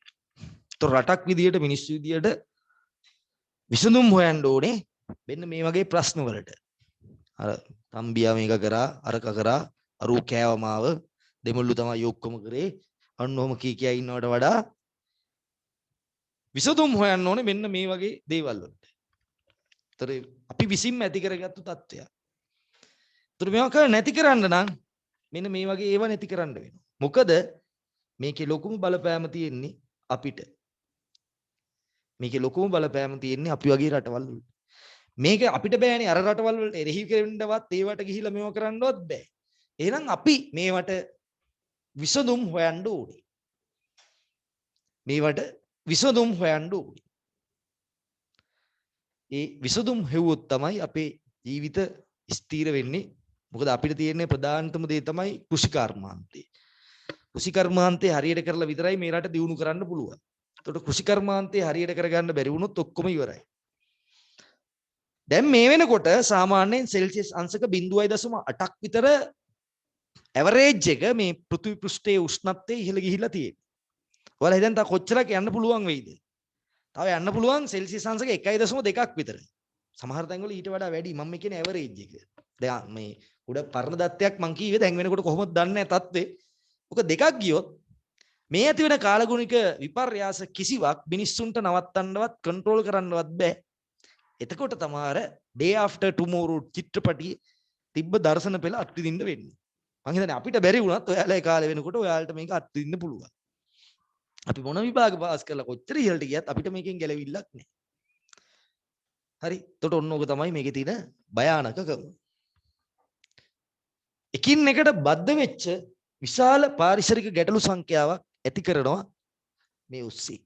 ඒතොර රටක් විදියට මිනිස්සු විදියට විසඳුම් හොයන්න ඕනේ මෙන්න මේ වගේ ප්‍රශ්න වලට. අර තම්බියා මේක කරා, අරක කරා, අරූ කෑවමාව දෙමුල්ලු තමයි ඔක්කොම කරේ. අන්න ඔහම කී ඉන්නවට වඩා විසඳුම් හොයන්න ඕනේ මෙන්න මේ වගේ දේවල් වලට. ඒතර අපි විසින්ම ඇති කරගත්තු තත්ත්වයක්. ඒතර මේක නැති කරන්න නම් මෙන්න මේ වගේ ඒවා නැති කරන්න වෙනවා. මොකද මේකේ ලොකුම බලපෑම තියෙන්නේ අපිට. මේකේ ලොකුම බලපෑම තියෙන්නේ අපි වගේ රටවල් වල. මේක අපිට බෑනේ අර රටවල් වලට එරෙහි කරන්නවත් ඒවට ගිහිලා මේව කරන්නවත් බෑ. එහෙනම් අපි මේවට විසඳුම් හොයන්න ඕනේ. මේවට විසඳුම් හොයන්න ඕනේ. ඒ විසඳුම් හෙව්වොත් තමයි අපේ ජීවිත ස්ථිර වෙන්නේ. මොකද අපිට තියෙන ප්‍රධානතම දේ තමයි කෘෂිකර්මාන්තය. කෘෂිකර්මාන්තේ හරියට කරලා විතරයි මේ රට දියුණු කරන්න පුළුවන්. ඒකට කෘෂිකර්මාන්තේ හරියට කරගන්න බැරි වුණොත් ඔක්කොම ඉවරයි. දැන් මේ වෙනකොට සාමාන්‍යයෙන් සෙල්සියස් අංශක 0.8ක් විතර ඇවරේජ් එක මේ පෘථිවි පෘෂ්ඨයේ උෂ්ණත්වය ඉහළ ගිහිලා තියෙනවා. ඔයාලා හිතන්න තා කොච්චරක් යන්න පුළුවන් වෙයිද? තව යන්න පුළුවන් සෙල්සියස් අංශක 1.2ක් විතර. සමහර තැන්වල ඊට වඩා වැඩි. මම කියන්නේ ඇවරේජ් එක. දැන් මේ උඩ පරණ දත්තයක් මං කිව්වේ දැන් වෙනකොට කොහොමද දන්නේ නැහැ තත්ත්වේ. ඔක දෙකක් ගියොත් මේ ඇති වෙන කාලගුණික විපර්යාස කිසිවක් මිනිස්සුන්ට නවත්තන්නවත් කන්ට්‍රෝල් කරන්නවත් බෑ. එතකොට තමයි day after tomorrow චිත්‍රපටියේ තිබ්බ දර්ශන පෙළ අත්විඳින්න වෙන්නේ. මං හිතන්නේ අපිට බැරි වුණත් ඔයාලා ඒ කාලේ වෙනකොට ඔයාලට මේක අත්විඳින්න පුළුවන්. අපි මොන විභාග පාස් කරලා කොච්චර ඉහළට ගියත් අපිට මේකෙන් ගැලවිල්ලක් නැහැ. හරි. එතකොට ඔන්න ඕක තමයි මේකේ තියෙන භයානකකම. එකින් එකට බද්ධ වෙච්ච විශාල පාරිසරික ගැටලු සංඛ්‍යාවක් ඇති කරනවා මේ උස්සේ.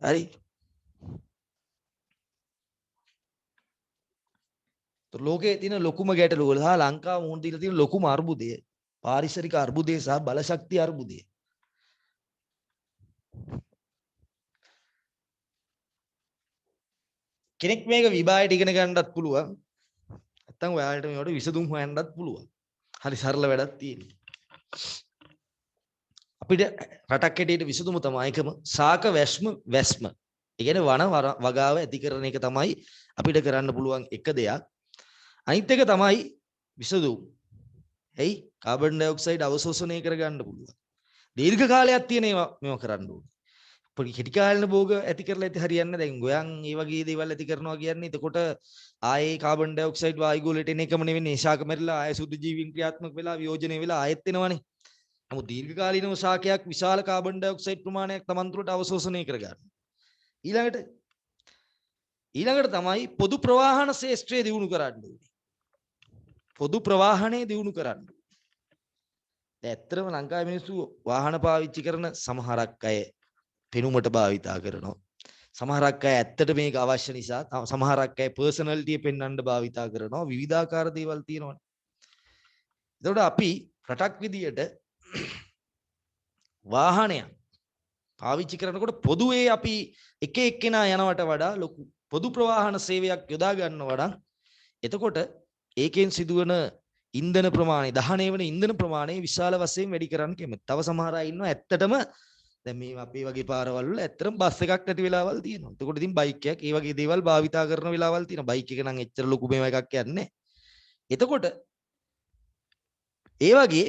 හරි. ලෝකයේ තියෙන ලොකුම ගැටලුව වල සහ ලංකාව මුහුණ දීලා තියෙන ලොකුම අර්බුදය පාරිසරික අර්බුදය සහ බලශක්ති අර්බුදය. කෙනෙක් මේක විභාගයට ඉගෙන ගන්නත් පුළුවන්. නැත්තම් ඔයාලට මේවට විසඳුම් හොයන්නත් පුළුවන්. හරි සරල වැඩක් තියෙනවා. අපිට රටක් හැටියට විසඳුම තමයි එකම සාක වැස්ම. ඒ කියන්නේ වන වගාව ඇති කරන එක තමයි අපිට කරන්න පුළුවන් එක දෙයක්. අනිත් එක තමයි විසඳුම්. එයි කාබන් ඩයොක්සයිඩ් අවශෝෂණය කරගන්න පුළුවන්. දීර්ඝ කාලයක් තියෙන ඒවා මේව කරන්න ඕනේ. පොඩි කෙටි කාලෙන භෝග ඇති කරලා ඇති හරියන්නේ දැන් ගොයන් මේ වගේ දේවල් ඇති කරනවා කියන්නේ එතකොට ආයේ කාබන් ඩයොක්සයිඩ් වායු ගෝලයට එන එකම නෙවෙයි ඒශාක මැරිලා ආයේ සුදු ජීවීන් ක්‍රියාත්මක වෙලා වියෝජනය වෙලා ආයෙත් එනවනේ. නමුත් දීර්ඝ කාලීනව ශාකයක් විශාල කාබන් ඩයොක්සයිඩ් ප්‍රමාණයක් Taman තුළට අවශෝෂණය කරගන්න. ඊළඟට තමයි පොදු ප්‍රවාහන ශාස්ත්‍රය දියුණු කරන්න ඕනේ. පොදු ප්‍රවාහනය දියුණු කරන්න. දැන් ඇත්තටම ලංකාවේ මිනිස්සු වාහන පාවිච්චි කරන සමහරක් අය පෙනුමට භාවිතා කරනවා. සමහරක් අය ඇත්තට මේක අවශ්‍ය නිසා සමහරක් අය පර්සනැලිටිය පෙන්වන්න භාවිතා කරනවා. විවිධාකාර දේවල් තියෙනවානේ. එතකොට අපි රටක් විදියට වාහනයක් පාවිච්චි කරනකොට පොදුවේ අපි එක එක්කෙනා යනවට වඩා ලොකු පොදු ප්‍රවාහන සේවයක් යොදා ගන්නවා නම් එතකොට ඒකෙන් සිදුවන ඉන්ධන ප්‍රමාණය දහනය වෙන ඉන්ධන ප්‍රමාණය විශාල වශයෙන් වැඩි කරන්න කැමති. තව සමහර අය ඉන්නවා ඇත්තටම දැන් මේ අපේ වගේ පාරවල් වල ඇත්තටම බස් එකක් නැති වෙලාවල් තියෙනවා. එතකොට ඉතින් බයික් එකක් ඒ වගේ දේවල් භාවිතා කරන වෙලාවල් තියෙනවා. බයික් එක නම් එච්චර ලොකු මේවා එකක් යන්නේ නැහැ. එතකොට ඒ වගේ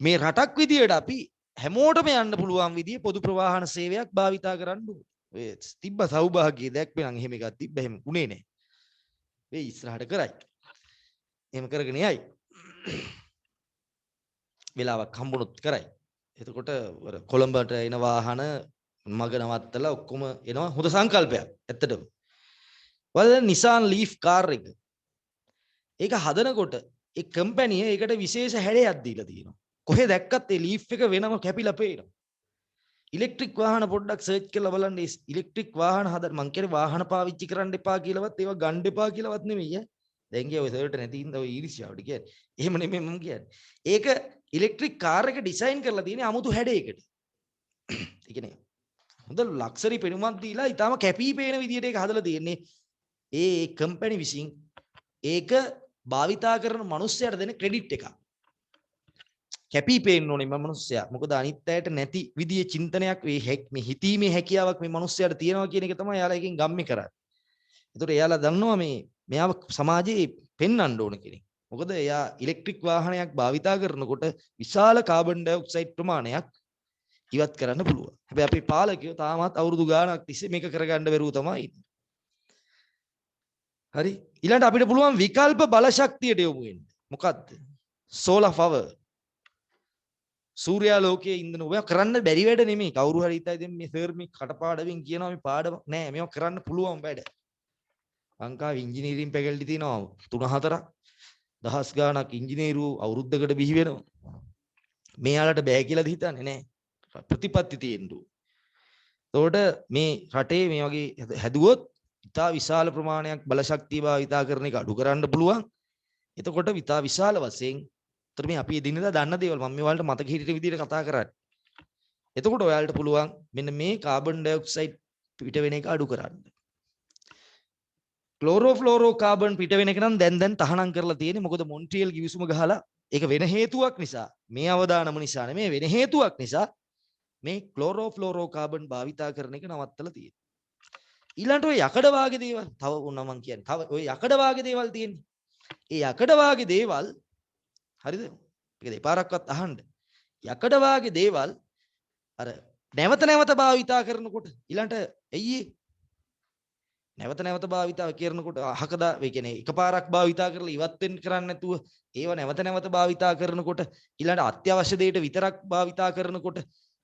මේ රටක් විදියට අපි හැමෝටම යන්න පුළුවන් විදිය පොදු ප්‍රවාහන සේවයක් භාවිතා කරන්න ඕනේ. ඔය තිබ්බ සෞභාග්‍යය දැක්කේ නම් එහෙම එකක් තිබ්බ එහෙම උනේ නැහැ. මේ ඉස්සරහට කරයි. එහෙම කරගෙන යයි. වෙලාවක් හම්බුනොත් කරයි. එතකොට කොළඹට එන වාහන මග නවත්තලා ඔක්කොම එනවා හොඳ සංකල්පයක් ඇත්තටම. වල Nissan Leaf කාර් එක. ඒක හදනකොට ඒ කම්පැනි ඒකට විශේෂ හැඩයක් දීලා තියෙනවා. කොහෙ දැක්කත් ඒ Leaf එක වෙනම කැපිලා පේනවා. ඉලෙක්ට්‍රික් වාහන පොඩ්ඩක් සර්ච් කරලා බලන්න ඒ ඉලෙක්ට්‍රික් වාහන හදන මං කියන්නේ වාහන පාවිච්චි කරන්න එපා කියලාවත් ඒවා ගන්න එපා කියලාවත් නෙමෙයි ඈ. දැන් ගියා ඔය සර්ට නැති ඉඳ ඔය ඊර්ෂ්‍යාවට කියන්නේ. එහෙම නෙමෙයි මම කියන්නේ. ඒක ඉලෙක්ට්‍රික් කාර් එක ඩිසයින් කරලා තියෙන්නේ 아무තු හැඩයකට. ඒ කියන්නේ හොඳ ලක්සරි පෙනුමක් දීලා ඊටාම කැපී පේන විදියට ඒක හදලා තියෙන්නේ. ඒ කම්පැනි විසින් ඒක භාවිතා කරන මිනිස්සයාට දෙන ක්‍රෙඩිට් එකක්. කැපී පේන්න ඕනේ මේ මිනිස්සයා. මොකද අනිත් අයට නැති විදියේ චින්තනයක් මේ හිතීමේ හැකියාවක් මේ මිනිස්සයාට තියෙනවා කියන එක තමයි එයාලා එකෙන් ගම්මේ කරන්නේ. ඒතකොට එයාලා දන්නවා මෙයාව සමාජයේ පෙන්වන්න ඕන කෙනෙක්. මොකද එයා ඉලෙක්ට්‍රික් වාහනයක් භාවිතා කරනකොට විශාල කාබන් ඩයොක්සයිඩ් ප්‍රමාණයක් ඉවත් කරන්න පුළුවන්. හැබැයි අපේ පාලකයෝ තාමත් අවුරුදු ගාණක් තිස්සේ මේක කරගන්න බැරුව තමයි ඉන්නේ. හරි. ඊළඟට අපිට පුළුවන් විකල්ප බලශක්තියට යොමු වෙන්න. මොකද්ද? solar power. සූර්යාලෝකයේ ඉන්ධන ඔය කරන්න බැරි වැඩ නෙමෙයි. කවුරු හරි හිතයි දැන් මේ සර් මේ කටපාඩමින් කියනවා මේ පාඩම නෑ මේව කරන්න පුළුවන් වැඩ. ලංකාවේ ඉංජිනේරින් ෆැකල්ටි තියෙනවා 3-4ක්. දහස් ගාණක් ඉංජිනේරු අවුරුද්දකට බිහි වෙනවා. මෙයාලට බෑ කියලාද හිතන්නේ නෑ. ප්‍රතිපත්ති තියෙන්න ඕන. එතකොට මේ රටේ මේ වගේ හැදුවොත් ඉතා විශාල ප්‍රමාණයක් බලශක්තිය භාවිතා කරන එක අඩු කරන්න පුළුවන්. එතකොට ඉතා විශාල වශයෙන් උතර මේ අපි එදිනෙදා දන්න දේවල් මම මේ වලට මතක හිටින විදිහට කතා කරන්නේ. එතකොට ඔයාලට පුළුවන් මෙන්න මේ කාබන් ඩයොක්සයිඩ් පිට වෙන එක අඩු කරන්න. ක්ලෝරෝෆ්ලෝරෝ කාබන් පිට වෙන එක නම් දැන් තහනම් කරලා තියෙන්නේ. මොකද මොන්ට්‍රියල් කිවිසුම ගහලා ඒක වෙන හේතුවක් නිසා මේ අවදානම නිසා නෙමෙයි වෙන හේතුවක් නිසා මේ ක්ලෝරෝෆ්ලෝරෝ කාබන් භාවිතා කරන එක නවත්තලා තියෙනවා. ඊළඟට ඔය යකඩ වාගේ දේවල් තව උනා මං කියන්නේ. තව ඔය යකඩ වාගේ දේවල් තියෙන්නේ. ඒ යකඩ වාගේ දේවල් හරිද? මේක දෙපාරක්වත් අහන්න. යකඩ වාගේ දේවල් අර නැවත නැවත භාවිතා කරනකොට ඊළඟට එయ్యේ නැවත නැවත භාවිතා කරනකොට අහකදා ඒ කියන්නේ එකපාරක් භාවිතා කරලා ඉවත් වෙන්න කරන්නේ නැතුව ඒව නැවත නැවත භාවිතා කරනකොට ඊළඟ අත්‍යවශ්‍ය දෙයට විතරක් භාවිතා කරනකොට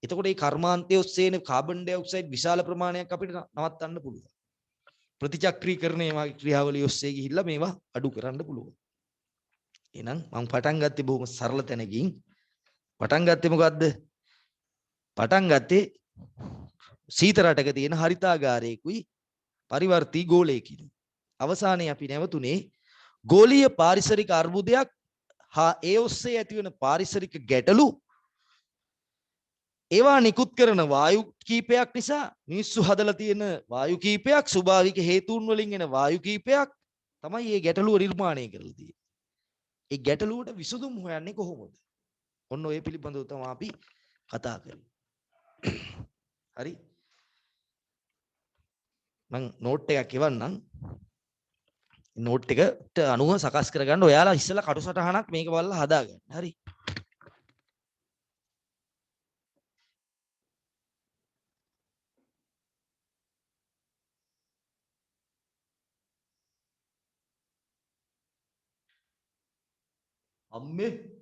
එතකොට මේ කර්මාන්තයේ ඔස්සේන කාබන් ඩයොක්සයිඩ් විශාල ප්‍රමාණයක් අපිට නවත්තන්න පුළුවන්. ප්‍රතිචක්‍රීකරණයේ මාගේ ක්‍රියාවලිය ඔස්සේ ගිහිල්ලා මේවා අඩු කරන්න පුළුවන්. එහෙනම් මම පටන් ගත්තේ බොහොම සරල තැනකින්. පටන් ගත්තේ මොකද්ද? පටන් ගත්තේ සීත රටක තියෙන හරිතාගාරයකුයි පරිවර්තී ගෝලයකින්. අවසානයේ අපි නැවතුනේ ගෝලීය පාරිසරික අර්බුදයක් හා ඒ ඔස්සේ ඇතිවන පාරිසරික ගැටලු ඒවා නිකුත් කරන වායු කීපයක් නිසා මිනිස්සු හදලා තියෙන වායු කීපයක් ස්වභාවික හේතුන් වලින් එන වායු කීපයක් තමයි මේ ගැටලුව නිර්මාණය කරලා තියෙන්නේ. ඒ ගැටලුවට විසඳුම් හොයන්නේ කොහොමද? ඔන්න ඔය පිළිබඳව තමයි අපි කතා කරන්නේ. හරි? මම නෝට් එකක් එවන්නම්. නෝට් එකට අනුව සකස් කරගන්න ඔයාලා ඉස්සෙල්ලා කටුසටහනක් මේක බලලා හදාගන්න. හරි? අම්මේ